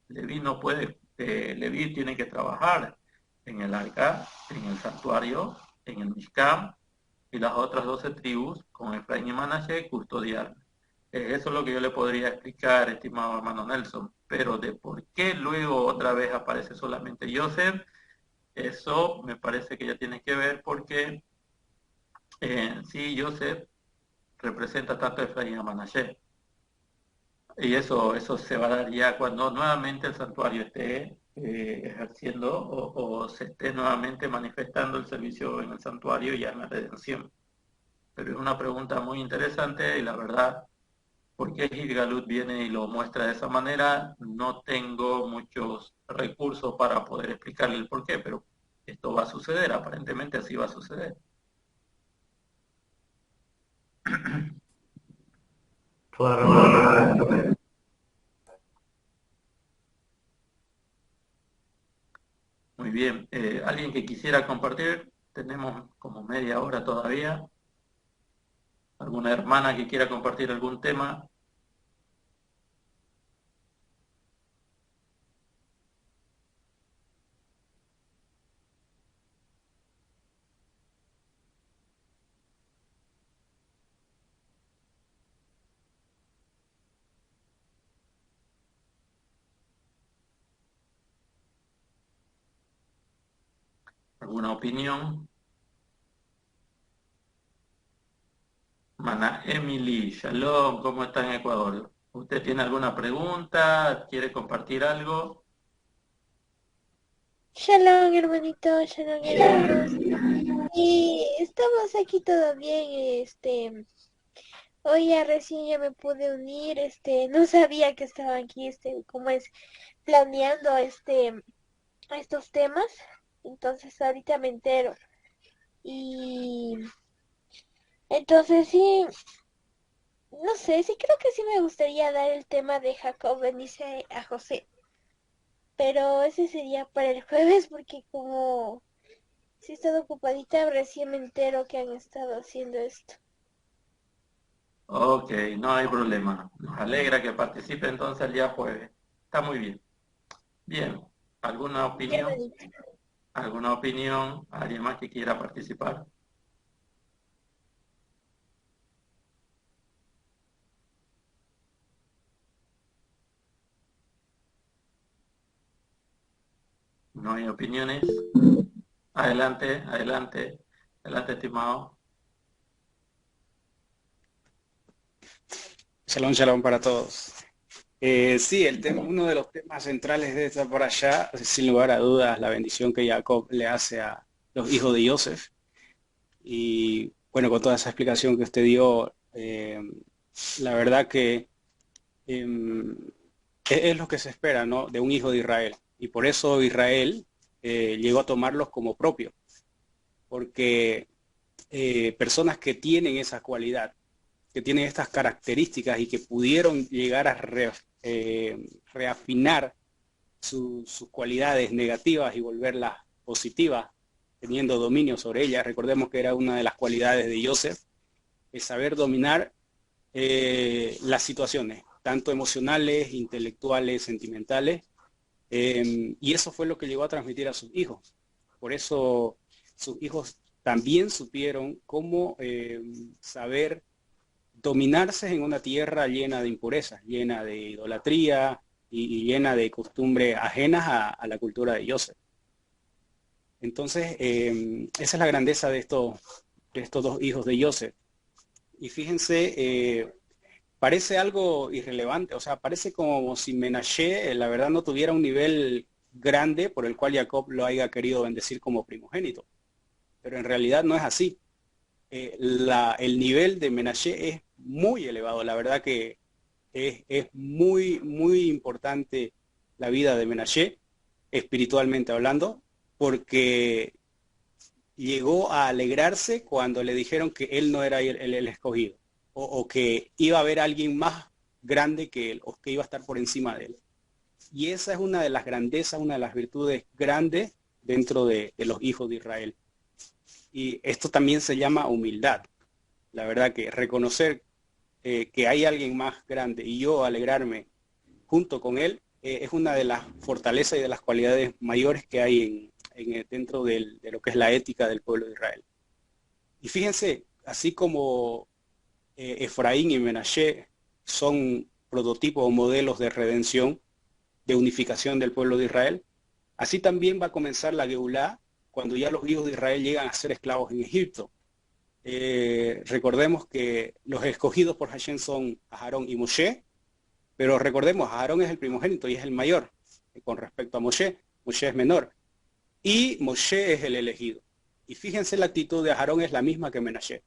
Leví no puede, Leví tiene que trabajar en el arca, en el santuario, en el Mishkan, y las otras 12 tribus, con Efraín y Manashe, custodiarme. Eso es lo que yo le podría explicar, estimado hermano Nelson, pero de por qué luego otra vez aparece solamente Joseph, eso me parece que ya tiene que ver porque sí, Joseph representa tanto a Efraín y a Manashe. Y eso se va a dar ya cuando nuevamente el santuario esté ejerciendo o se esté nuevamente manifestando el servicio en el santuario ya en la redención. Pero es una pregunta muy interesante y la verdad, ¿por qué Gilgalut viene y lo muestra de esa manera? No tengo muchos recursos para poder explicarle el por qué, pero esto va a suceder, aparentemente así va a suceder. Claro. Muy bien, ¿alguien que quisiera compartir? Tenemos como media hora todavía. ¿Alguna hermana que quiera compartir algún tema? ¿Alguna opinión? Mana Emily, Shalom, ¿cómo está en Ecuador? ¿Usted tiene alguna pregunta? ¿Quiere compartir algo? Shalom, hermanito, shalom, hermanos. Y estamos aquí todo bien, hoy ya recién ya me pude unir, no sabía que estaban aquí, como es, planeando, estos temas, entonces ahorita me entero. Y entonces sí, no sé, sí creo que sí me gustaría dar el tema de Jacob bendice a José, pero ese sería para el jueves porque como sí he estado ocupadita, recién me entero que han estado haciendo esto. Ok, no hay problema. Nos alegra que participe entonces el día jueves. Está muy bien. Bien, ¿alguna Mi opinión? hermanito. ¿Alguna opinión? ¿Alguien más que quiera participar? ¿No hay opiniones? Adelante, adelante, adelante, estimado. Shalom, shalom para todos. Sí, uno de los temas centrales de esta por allá, sin lugar a dudas, la bendición que Jacob le hace a los hijos de Joseph. Y bueno, con toda esa explicación que usted dio, la verdad que es lo que se espera, ¿no? De un hijo de Israel. Y por eso Israel llegó a tomarlos como propios, porque personas que tienen esa cualidad, que tienen estas características y que pudieron llegar a reafinar sus cualidades negativas y volverlas positivas, teniendo dominio sobre ellas. Recordemos que era una de las cualidades de Joseph, es saber dominar las situaciones, tanto emocionales, intelectuales, sentimentales, y eso fue lo que llegó a transmitir a sus hijos. Por eso sus hijos también supieron cómo saber dominarse en una tierra llena de impurezas, llena de idolatría y llena de costumbres ajenas a la cultura de Joseph. Entonces, esa es la grandeza de estos dos hijos de Joseph. Y fíjense, parece algo irrelevante, o sea, parece como si Menashe, la verdad, no tuviera un nivel grande por el cual Jacob lo haya querido bendecir como primogénito. Pero en realidad no es así. El nivel de Menashe es muy elevado, la verdad que es muy, muy importante la vida de Menashe, espiritualmente hablando, porque llegó a alegrarse cuando le dijeron que él no era el escogido, o que iba a haber alguien más grande que él, o que iba a estar por encima de él. Y esa es una de las grandezas, una de las virtudes grandes dentro de los hijos de Israel. Y esto también se llama humildad. La verdad que reconocer que hay alguien más grande y yo alegrarme junto con él es una de las fortalezas y de las cualidades mayores que hay dentro de lo que es la ética del pueblo de Israel. Y fíjense, así como Efraín y Menashe son prototipos o modelos de redención, de unificación del pueblo de Israel, así también va a comenzar la Geulá cuando ya los hijos de Israel llegan a ser esclavos en Egipto. Recordemos que los escogidos por Hashem son Aarón y Moshe, pero recordemos, Aarón es el primogénito y es el mayor con respecto a Moshe. Moshe es menor y Moshe es el elegido. Y fíjense, la actitud de Aarón es la misma que Menashe.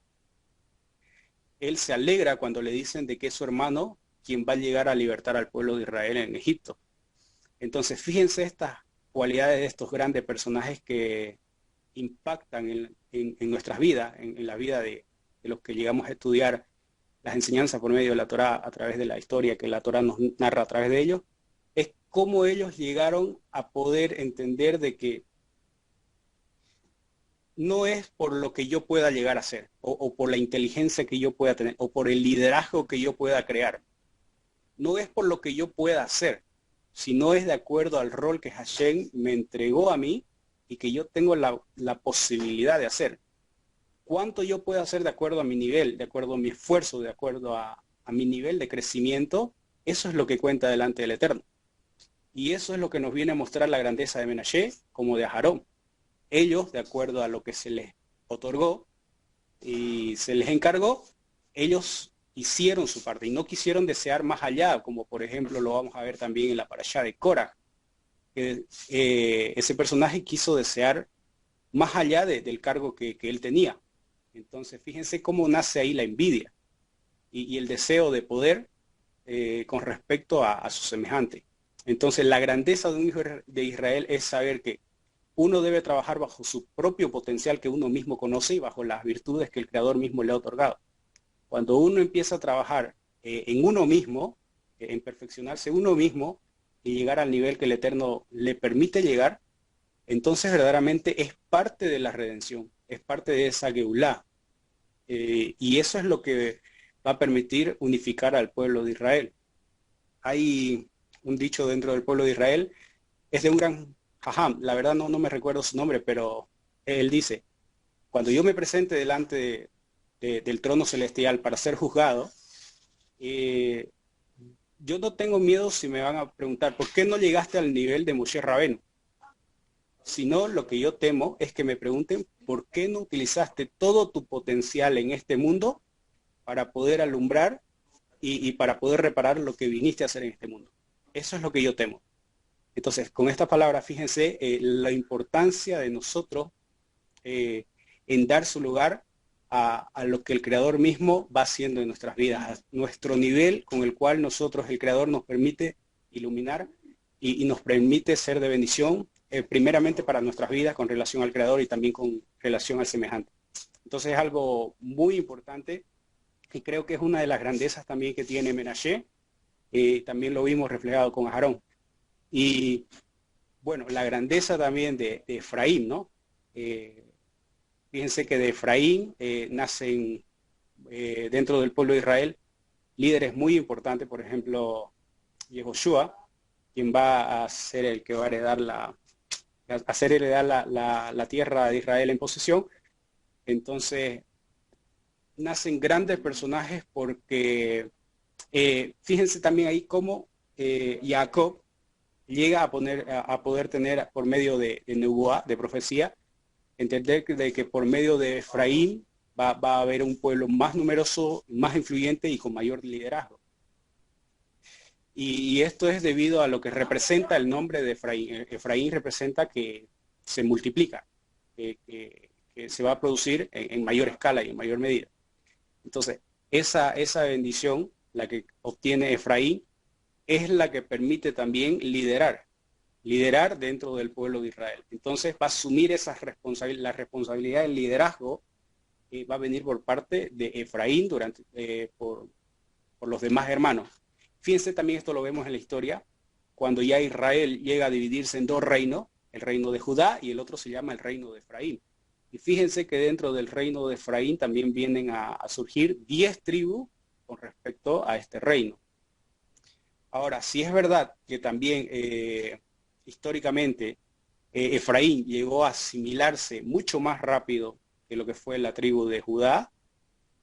Él se alegra cuando le dicen de que es su hermano quien va a llegar a libertar al pueblo de Israel en Egipto. Entonces, fíjense estas cualidades de estos grandes personajes que impactan en nuestras vidas, en la vida de los que llegamos a estudiar las enseñanzas por medio de la Torá, a través de la historia que la Torá nos narra a través de ellos, es cómo ellos llegaron a poder entender de que no es por lo que yo pueda llegar a ser, o por la inteligencia que yo pueda tener, o por el liderazgo que yo pueda crear. No es por lo que yo pueda hacer, sino es de acuerdo al rol que Hashem me entregó a mí y que yo tengo la posibilidad de hacer. ¿Cuánto yo puedo hacer de acuerdo a mi nivel, de acuerdo a mi esfuerzo, de acuerdo a mi nivel de crecimiento? Eso es lo que cuenta delante del Eterno. Y eso es lo que nos viene a mostrar la grandeza de Menashe como de Aarón. Ellos, de acuerdo a lo que se les otorgó y se les encargó, ellos hicieron su parte y no quisieron desear más allá, como por ejemplo lo vamos a ver también en la parashá de Korah, que ese personaje quiso desear más allá del cargo que él tenía. Entonces fíjense cómo nace ahí la envidia y el deseo de poder con respecto a su semejante. Entonces la grandeza de un hijo de Israel es saber que uno debe trabajar bajo su propio potencial que uno mismo conoce y bajo las virtudes que el Creador mismo le ha otorgado. Cuando uno empieza a trabajar en uno mismo, en perfeccionarse uno mismo y llegar al nivel que el Eterno le permite llegar, entonces verdaderamente es parte de la redención, es parte de esa Geulá. Y eso es lo que va a permitir unificar al pueblo de Israel. Hay un dicho dentro del pueblo de Israel, es de un gran jajam, la verdad no me recuerdo su nombre, pero él dice, cuando yo me presente delante del trono celestial para ser juzgado, yo no tengo miedo si me van a preguntar, ¿por qué no llegaste al nivel de Moshe Rabenu? Sino lo que yo temo es que me pregunten, ¿por qué no utilizaste todo tu potencial en este mundo para poder alumbrar y para poder reparar lo que viniste a hacer en este mundo? Eso es lo que yo temo. Entonces, con esta palabra, fíjense la importancia de nosotros en dar su lugar a lo que el Creador mismo va haciendo en nuestras vidas, a nuestro nivel con el cual nosotros, el Creador, nos permite iluminar y nos permite ser de bendición, primeramente para nuestras vidas con relación al Creador y también con relación al semejante. Entonces es algo muy importante y creo que es una de las grandezas también que tiene Menashe, también lo vimos reflejado con Aarón. Y bueno, la grandeza también de Efraín, ¿no? Fíjense que de Efraín nacen dentro del pueblo de Israel líderes muy importantes, por ejemplo, Yehoshua, quien va a ser el que va a heredar la tierra de Israel en posesión. Entonces, nacen grandes personajes porque fíjense también ahí cómo Jacob llega a poder tener por medio de Nebuá, de profecía, entender de que por medio de Efraín va a haber un pueblo más numeroso, más influyente y con mayor liderazgo. Y esto es debido a lo que representa el nombre de Efraín. Efraín representa que se multiplica, que se va a producir en mayor escala y en mayor medida. Entonces, esa bendición, la que obtiene Efraín, es la que permite también liderar dentro del pueblo de Israel. Entonces va a asumir la responsabilidad del liderazgo va a venir por parte de Efraín por los demás hermanos. Fíjense también, esto lo vemos en la historia, cuando ya Israel llega a dividirse en dos reinos, el reino de Judá y el otro se llama el reino de Efraín. Y fíjense que dentro del reino de Efraín también vienen a surgir 10 tribus con respecto a este reino. Ahora, si es verdad que también históricamente Efraín llegó a asimilarse mucho más rápido de lo que fue la tribu de Judá,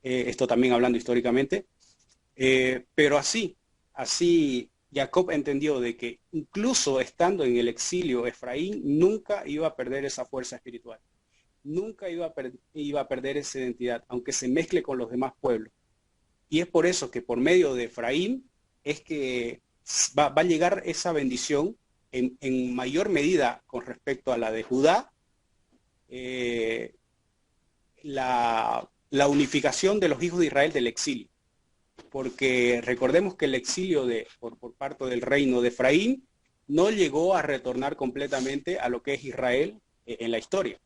esto también hablando históricamente, pero así Jacob entendió de que incluso estando en el exilio, Efraín nunca iba a perder esa fuerza espiritual, nunca iba a perder esa identidad, aunque se mezcle con los demás pueblos. Y es por eso que por medio de Efraín es que va a llegar esa bendición en mayor medida con respecto a la de Judá, la unificación de los hijos de Israel del exilio. Porque recordemos que el exilio por parte del reino de Efraín no llegó a retornar completamente a lo que es Israel en la historia.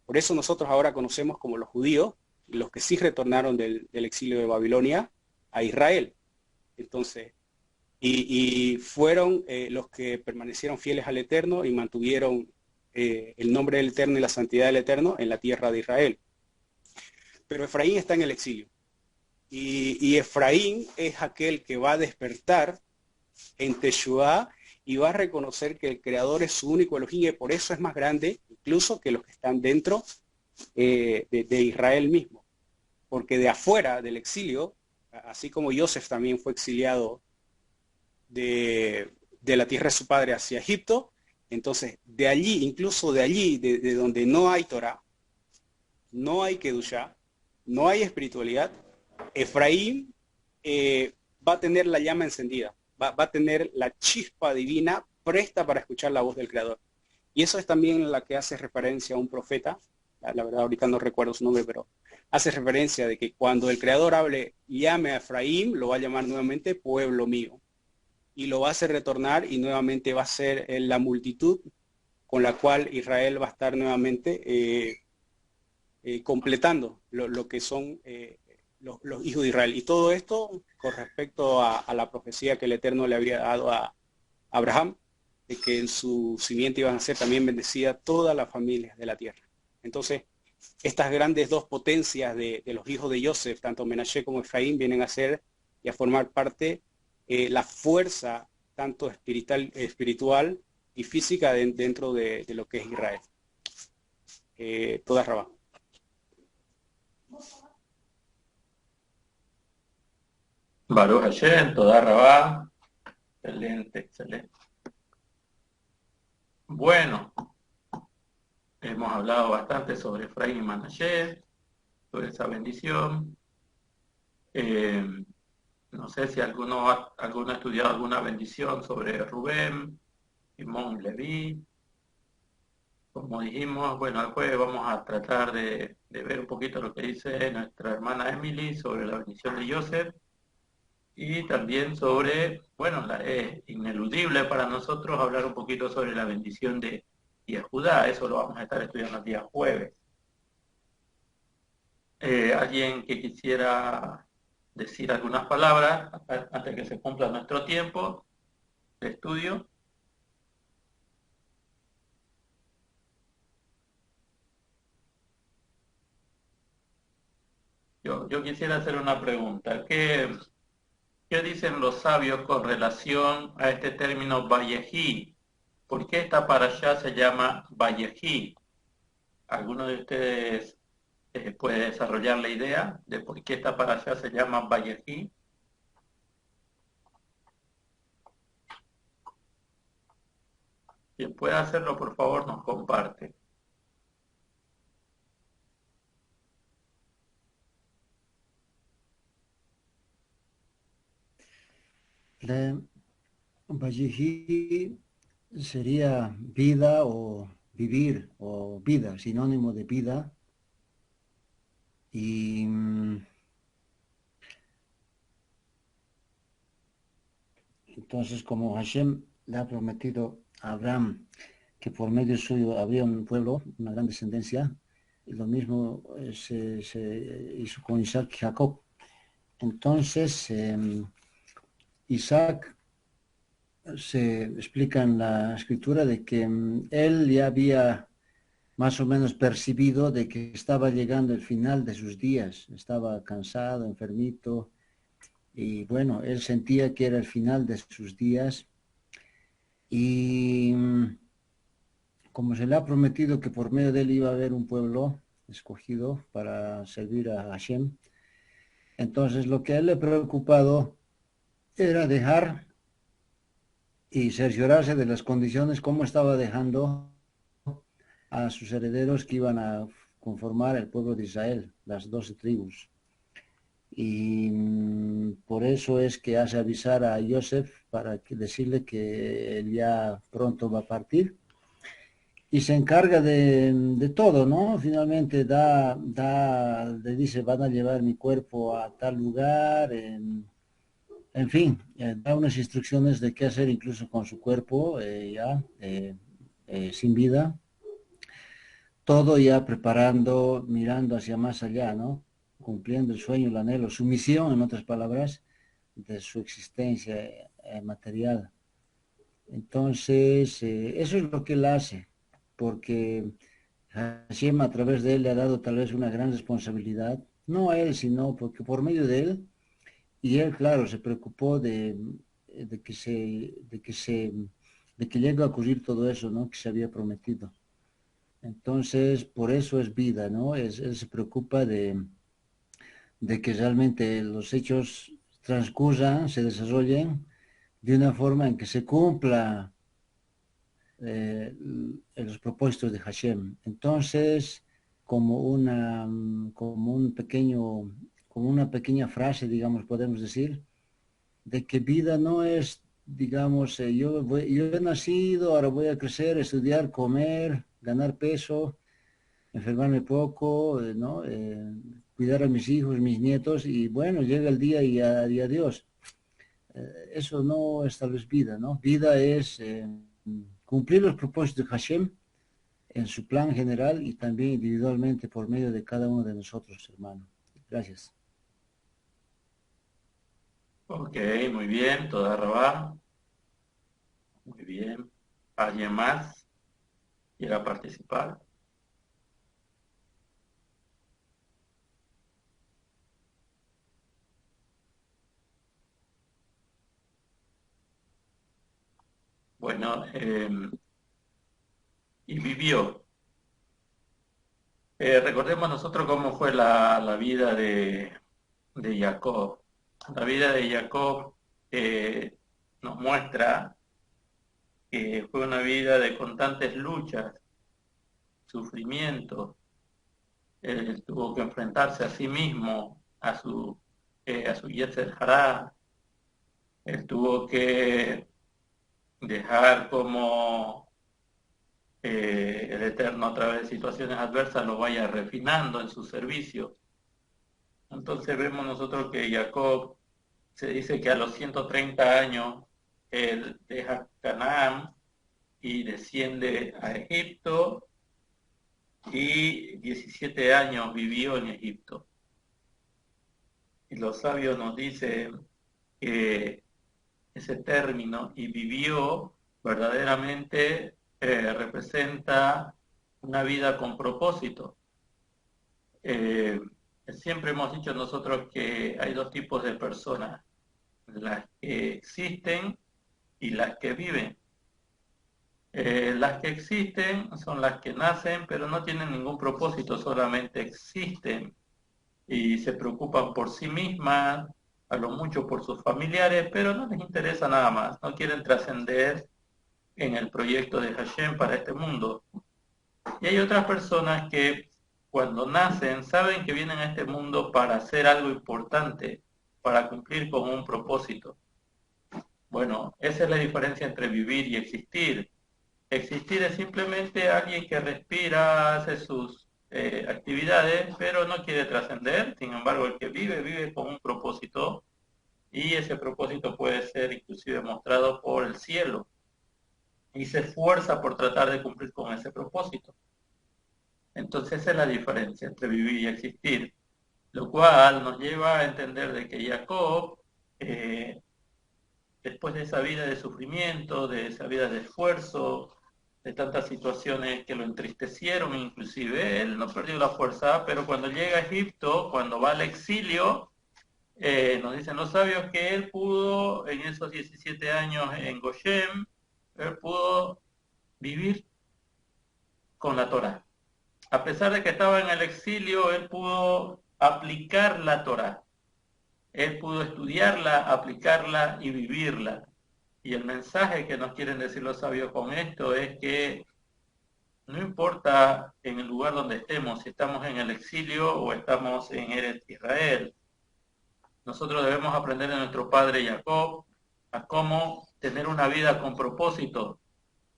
Por eso nosotros ahora conocemos como los judíos, los que sí retornaron del exilio de Babilonia a Israel. Entonces, y fueron los que permanecieron fieles al Eterno y mantuvieron el nombre del Eterno y la santidad del Eterno en la tierra de Israel. Pero Efraín está en el exilio. Y Efraín es aquel que va a despertar en Teshuvá y va a reconocer que el Creador es su único Elohim, y por eso es más grande incluso que los que están dentro de Israel mismo. Porque de afuera del exilio, así como Yosef también fue exiliado de la tierra de su padre hacia Egipto, entonces de allí, incluso de allí, de donde no hay Torah, no hay Kedushá, no hay espiritualidad, Efraín va a tener la llama encendida, va a tener la chispa divina presta para escuchar la voz del Creador. Y eso es también la que hace referencia a un profeta, la verdad ahorita no recuerdo su nombre, pero hace referencia de que cuando el Creador hable, llame a Efraín, lo va a llamar nuevamente pueblo mío. Y lo va a hacer retornar y nuevamente va a ser la multitud con la cual Israel va a estar nuevamente completando lo que son los hijos de Israel. Y todo esto con respecto a la profecía que el Eterno le había dado a Abraham, de que en su simiente iban a ser también bendecidas todas las familias de la tierra. Entonces, estas grandes dos potencias de los hijos de Yosef, tanto Menashe como Efraín, vienen a ser y a formar parte la fuerza tanto espiritual y física dentro de lo que es Israel. Toda Rabá. Baruch Hashem, toda Rabá. Excelente, excelente. Bueno, hemos hablado bastante sobre Efraín y Manashe, sobre esa bendición. No sé si alguno ha estudiado alguna bendición sobre Rubén, Simón, Leví. Como dijimos, bueno, el jueves vamos a tratar de ver un poquito lo que dice nuestra hermana Emily sobre la bendición de Joseph y también sobre, bueno, es ineludible para nosotros hablar un poquito sobre la bendición de Judá. Eso lo vamos a estar estudiando el día jueves. ¿Alguien que quisiera decir algunas palabras antes que se cumpla nuestro tiempo de estudio? Yo quisiera hacer una pregunta. ¿Qué dicen los sabios con relación a este término Vallejí? ¿Por qué esta parashá se llama Vallejí? ¿Alguno de ustedes puede desarrollar la idea de por qué esta parashá se llama Vallejí? Quien pueda hacerlo, por favor, nos comparte. Vallejí sería vida o vivir o vida, sinónimo de vida. Y entonces, como Hashem le ha prometido a Abraham que por medio suyo habría un pueblo, una gran descendencia, y lo mismo se hizo con Isaac y Jacob. Entonces, Isaac se explica en la escritura de que él ya había más o menos percibido de que estaba llegando el final de sus días, estaba cansado, enfermito, y bueno, él sentía que era el final de sus días, y como se le ha prometido que por medio de él iba a haber un pueblo, escogido para servir a Hashem. Entonces lo que a él le preocupado era dejar y cerciorarse de las condiciones como estaba dejando a sus herederos que iban a conformar el pueblo de Israel, las 12 tribus. Y por eso es que hace avisar a Yosef para decirle que él ya pronto va a partir y se encarga de todo, ¿no? Finalmente le dice, van a llevar mi cuerpo a tal lugar, en fin, da unas instrucciones de qué hacer incluso con su cuerpo sin vida, todo ya preparando, mirando hacia más allá, ¿no? Cumpliendo el sueño, el anhelo, su misión, en otras palabras, de su existencia material. Entonces, eso es lo que él hace, porque Hashem a través de él le ha dado tal vez una gran responsabilidad, no a él, sino porque por medio de él, y él, claro, se preocupó de que llegue a ocurrir todo eso, ¿no? Que se había prometido. Entonces, por eso es vida, ¿no? Él se preocupa de que realmente los hechos transcurran, se desarrollen de una forma en que se cumpla los propósitos de Hashem. Entonces, como una pequeña frase, digamos, podemos decir, de que vida no es, digamos, yo he nacido, ahora voy a crecer, estudiar, comer, ganar peso, enfermarme poco, ¿no? Cuidar a mis hijos, mis nietos, y bueno, llega el día y adiós. Eso no es tal vez vida, ¿no? Vida es cumplir los propósitos de Hashem en su plan general y también individualmente por medio de cada uno de nosotros, hermano. Gracias. Ok, muy bien, toda Rabá. Muy bien. ¿Alguien más quiera participar? Bueno, y vivió. Recordemos nosotros cómo fue la vida de Jacob. La vida de Jacob nos muestra que fue una vida de constantes luchas, sufrimientos. Él tuvo que enfrentarse a sí mismo, a su Yetzer Hará. Él tuvo que dejar como el Eterno a través de situaciones adversas lo vaya refinando en su servicio. Entonces vemos nosotros que Jacob se dice que a los 130 años él deja Canaán y desciende a Egipto y 17 años vivió en Egipto. Y los sabios nos dicen que ese término y vivió verdaderamente representa una vida con propósito. Siempre hemos dicho nosotros que hay dos tipos de personas, las que existen y las que viven. Las que existen son las que nacen, pero no tienen ningún propósito, solamente existen y se preocupan por sí mismas, a lo mucho por sus familiares, pero no les interesa nada más, no quieren trascender en el proyecto de Hashem para este mundo. Y hay otras personas que cuando nacen saben que vienen a este mundo para hacer algo importante, para cumplir con un propósito. Bueno, esa es la diferencia entre vivir y existir. Existir es simplemente alguien que respira, hace sus actividades, pero no quiere trascender. Sin embargo, el que vive, vive con un propósito y ese propósito puede ser inclusive mostrado por el cielo y se esfuerza por tratar de cumplir con ese propósito. Entonces esa es la diferencia entre vivir y existir, lo cual nos lleva a entender de que Jacob, después de esa vida de sufrimiento, de esa vida de esfuerzo, de tantas situaciones que lo entristecieron, inclusive él no perdió la fuerza, pero cuando llega a Egipto, cuando va al exilio, nos dicen los sabios que él pudo, en esos 17 años en Goshen, él pudo vivir con la Torá. a pesar de que estaba en el exilio, él pudo aplicar la Torá. Él pudo estudiarla, aplicarla y vivirla. Y el mensaje que nos quieren decir los sabios con esto es que no importa en el lugar donde estemos, si estamos en el exilio o estamos en Eretz Israel, nosotros debemos aprender de nuestro padre Jacob a cómo tener una vida con propósito.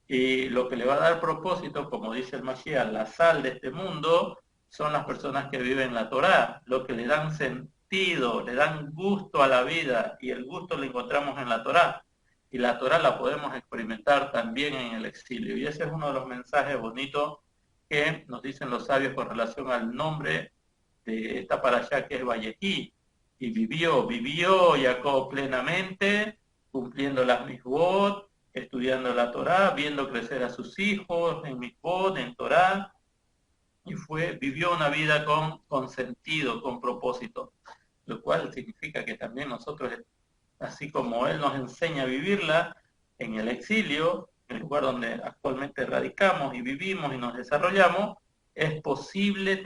Y lo que le va a dar propósito, como dice el Mashiach, la sal de este mundo, son las personas que viven la Torá, lo que le dan sentido, le dan gusto a la vida, y el gusto lo encontramos en la Torá. Y la Torá la podemos experimentar también en el exilio. Y ese es uno de los mensajes bonitos que nos dicen los sabios con relación al nombre de esta parashá, que es Vayehi. Y vivió Jacob plenamente, cumpliendo las misbot, estudiando la Torá, viendo crecer a sus hijos en misbot, en Torá, y vivió una vida con sentido, con propósito, lo cual significa que también nosotros, así como él nos enseña a vivirla en el exilio, en el lugar donde actualmente radicamos y vivimos y nos desarrollamos, es posible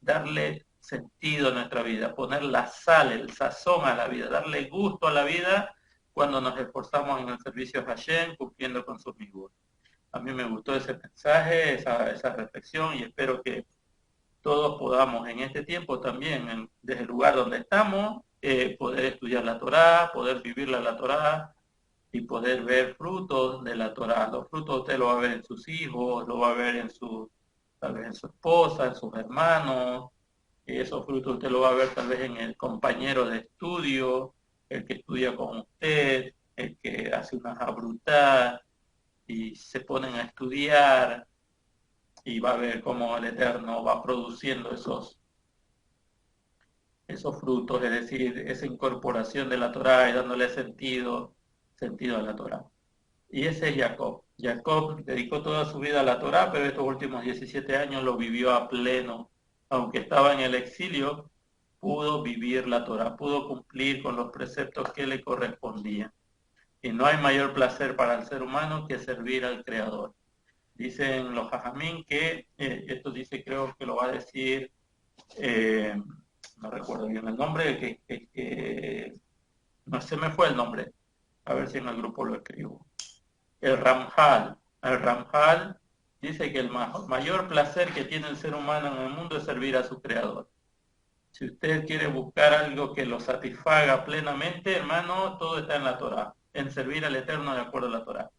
darle sentido a nuestra vida, poner la sal, el sazón a la vida, darle gusto a la vida cuando nos esforzamos en el servicio a Hashem, cumpliendo con sus mitzvot. A mí me gustó ese mensaje, esa reflexión, y espero que todos podamos en este tiempo también, desde el lugar donde estamos, poder estudiar la Torá, poder vivir la Torá y poder ver frutos de la Torá. Los frutos usted lo va a ver en sus hijos, lo va a ver tal vez en su esposa, en sus hermanos. Y esos frutos usted lo va a ver tal vez en el compañero de estudio, el que estudia con usted, el que hace una jabrutá y se ponen a estudiar, y va a ver cómo el Eterno va produciendo esos frutos, es decir, esa incorporación de la Torá y dándole sentido a la Torá. Y ese es Jacob. Jacob dedicó toda su vida a la Torá, pero estos últimos 17 años lo vivió a pleno. Aunque estaba en el exilio, pudo vivir la Torá, pudo cumplir con los preceptos que le correspondían. Y no hay mayor placer para el ser humano que servir al Creador. Dicen los Jajamín que, esto dice, creo que lo va a decir, no recuerdo bien el nombre, no se me fue el nombre, a ver si en el grupo lo escribo. El Ramjal dice que el mayor placer que tiene el ser humano en el mundo es servir a su Creador. Si usted quiere buscar algo que lo satisfaga plenamente, hermano, todo está en la Torá, en servir al Eterno de acuerdo a la Torá,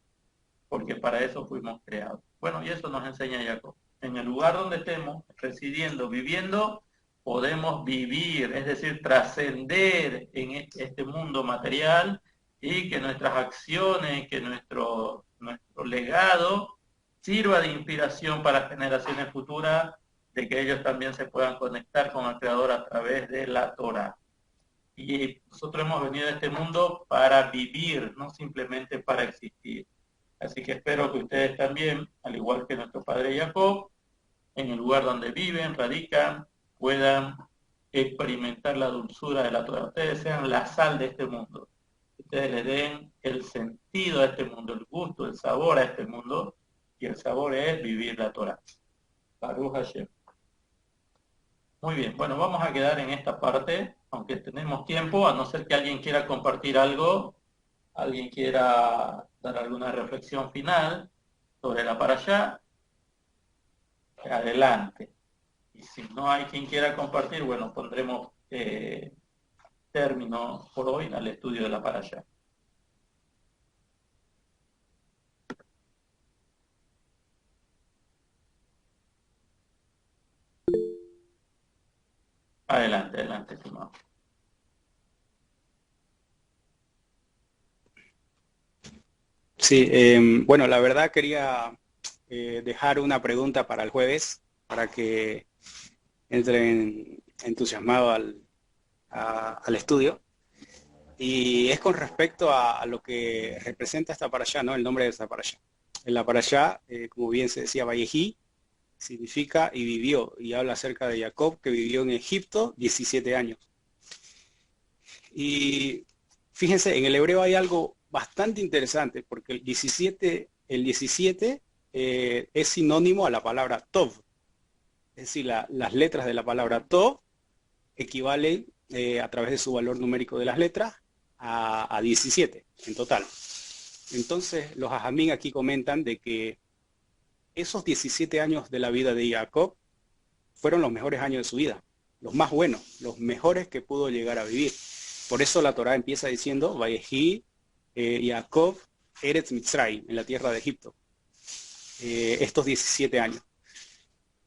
porque para eso fuimos creados. Bueno, y eso nos enseña Jacob. En el lugar donde estemos, residiendo, viviendo, podemos vivir, es decir, trascender en este mundo material, y que nuestras acciones, que nuestro legado sirva de inspiración para generaciones futuras, de que ellos también se puedan conectar con el Creador a través de la Torá. Y nosotros hemos venido a este mundo para vivir, no simplemente para existir. Así que espero que ustedes también, al igual que nuestro padre Jacob, en el lugar donde viven, radican, puedan experimentar la dulzura de la Torá. Ustedes sean la sal de este mundo. Ustedes le den el sentido a este mundo, el gusto, el sabor a este mundo, y el sabor es vivir la Torá. Baruch Hashem. Muy bien, bueno, vamos a quedar en esta parte, aunque tenemos tiempo, a no ser que alguien quiera compartir algo, alguien quiera dar alguna reflexión final sobre la parashá, adelante. Y si no hay quien quiera compartir, bueno, pondremos término por hoy al estudio de la parashá. Adelante, estimado. Sí, bueno, la verdad quería dejar una pregunta para el jueves, para que entren entusiasmados al estudio. Y es con respecto a lo que representa esta parashá, ¿no? El nombre de esta parashá. En la parashá, como bien se decía, Vayehi, significa y vivió, y habla acerca de Jacob, que vivió en Egipto 17 años. Y fíjense, en el hebreo hay algo bastante interesante, porque el 17 es sinónimo a la palabra Tov. es decir, las letras de la palabra To equivalen a través de su valor numérico de las letras a 17 en total. Entonces los Ajamín aquí comentan de que esos 17 años de la vida de Jacob fueron los mejores años de su vida, los más buenos, los mejores que pudo llegar a vivir. Por eso la Torá empieza diciendo, Vayehi Jacob Eretz Mitzrayim, en la tierra de Egipto, estos 17 años.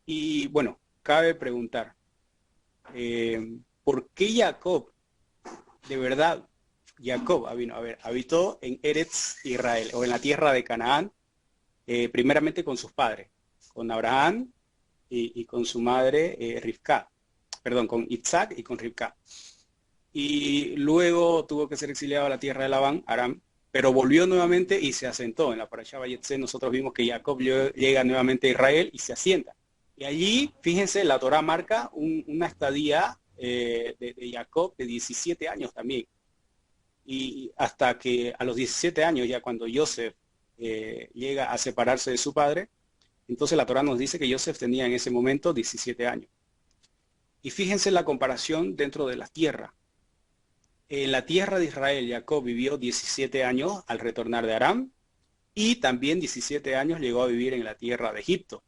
Y bueno, cabe preguntar, ¿por qué Jacob, de verdad, Jacob habitó en Eretz Israel, o en la tierra de Canaán, primeramente con sus padres, con Abraham y con su madre Rivka, perdón, con Isaac y con Rivka. Y luego tuvo que ser exiliado a la tierra de Labán, Aram, pero volvió nuevamente y se asentó. En la Parashá Vayetze nosotros vimos que Jacob llega nuevamente a Israel y se asienta. Y allí, fíjense, la Torá marca una estadía de Jacob de 17 años también. Y hasta que a los 17 años, ya cuando Yosef llega a separarse de su padre, entonces la Torá nos dice que Yosef tenía en ese momento 17 años. Y fíjense la comparación dentro de la tierra. En la tierra de Israel, Jacob vivió 17 años al retornar de Aram, y también 17 años llegó a vivir en la tierra de Egipto.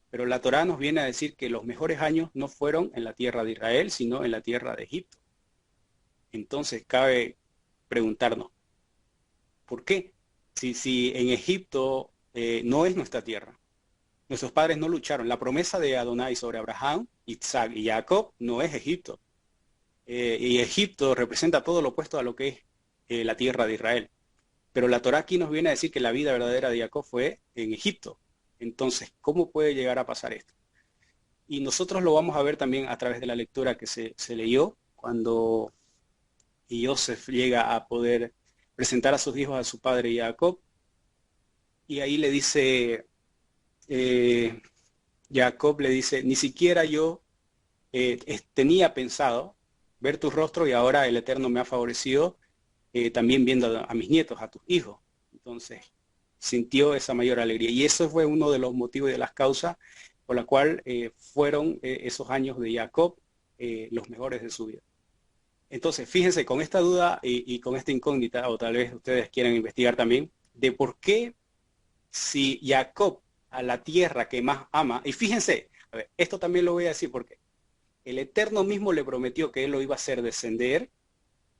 Pero la Torá nos viene a decir que los mejores años no fueron en la tierra de Israel, sino en la tierra de Egipto. Entonces cabe preguntarnos, ¿por qué? Si en Egipto no es nuestra tierra, nuestros padres no lucharon. La promesa de Adonai sobre Abraham, Isaac y Jacob no es Egipto. Y Egipto representa todo lo opuesto a lo que es la tierra de Israel. Pero la Torá aquí nos viene a decir que la vida verdadera de Jacob fue en Egipto. Entonces, ¿cómo puede llegar a pasar esto? Y nosotros lo vamos a ver también a través de la lectura que se leyó cuando Yosef llega a poder presentar a sus hijos a su padre Jacob. Y ahí le dice, Jacob le dice, ni siquiera yo tenía pensado ver tu rostro, y ahora el Eterno me ha favorecido también viendo a mis nietos, a tus hijos. Entonces sintió esa mayor alegría, y eso fue uno de los motivos y de las causas por la cual fueron esos años de Jacob los mejores de su vida. Entonces fíjense, con esta duda y con esta incógnita, o tal vez ustedes quieran investigar también, de por qué si Jacob a la tierra que más ama, y fíjense, a ver, esto también lo voy a decir porque el Eterno mismo le prometió que él lo iba a hacer descender.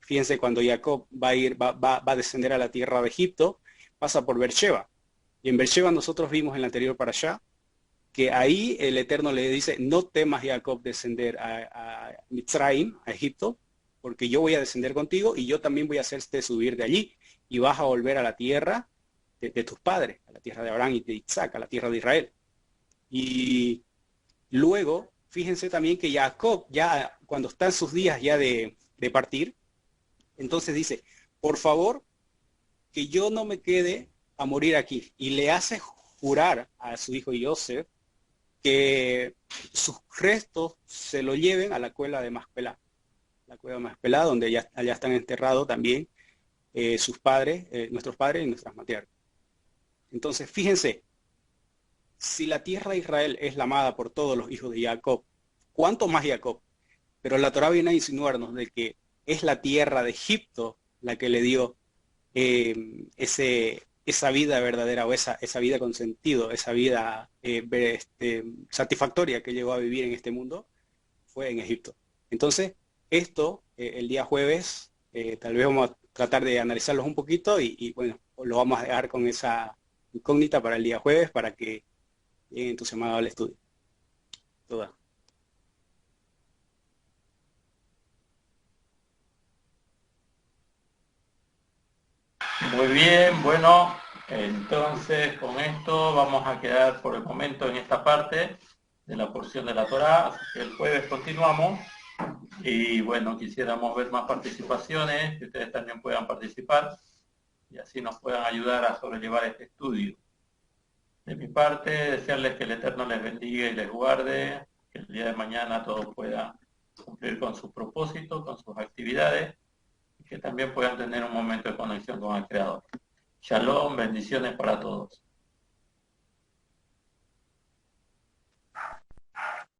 Fíjense, cuando Jacob va a descender a la tierra de Egipto, pasa por Beersheba. Y en Beersheba nosotros vimos en la anterior parashá que ahí el Eterno le dice, no temas, Jacob, descender a Mitzrayim, a Egipto, porque yo voy a descender contigo y yo también voy a hacerte subir de allí y vas a volver a la tierra de tus padres, a la tierra de Abraham y de Isaac, a la tierra de Israel. Y luego, fíjense también que Jacob, ya cuando está en sus días ya de partir, entonces dice, por favor, que yo no me quede a morir aquí. Y le hace jurar a su hijo Yosef que sus restos se lo lleven a la cueva de Maspelah. La cueva de Maspelah, donde allá están enterrados también sus padres, nuestros padres y nuestras matriarcas. Entonces, fíjense, si la tierra de Israel es la amada por todos los hijos de Jacob, ¿cuánto más Jacob? Pero la Torá viene a insinuarnos de que es la tierra de Egipto la que le dio esa vida verdadera, o esa vida con sentido, esa vida satisfactoria que llegó a vivir en este mundo, fue en Egipto. Entonces, esto el día jueves, tal vez vamos a tratar de analizarlos un poquito y bueno, lo vamos a dejar con esa incógnita para el día jueves para que lleguen entusiasmados al estudio. Toda. Muy bien, bueno, entonces con esto vamos a quedar por el momento en esta parte de la porción de la Torá, así que el jueves continuamos. Y bueno, quisiéramos ver más participaciones, que ustedes también puedan participar y así nos puedan ayudar a sobrellevar este estudio. De mi parte, desearles que el Eterno les bendiga y les guarde, que el día de mañana todos puedan cumplir con sus propósitos, con sus actividades, y que también puedan tener un momento de conexión con el Creador. Shalom, bendiciones para todos.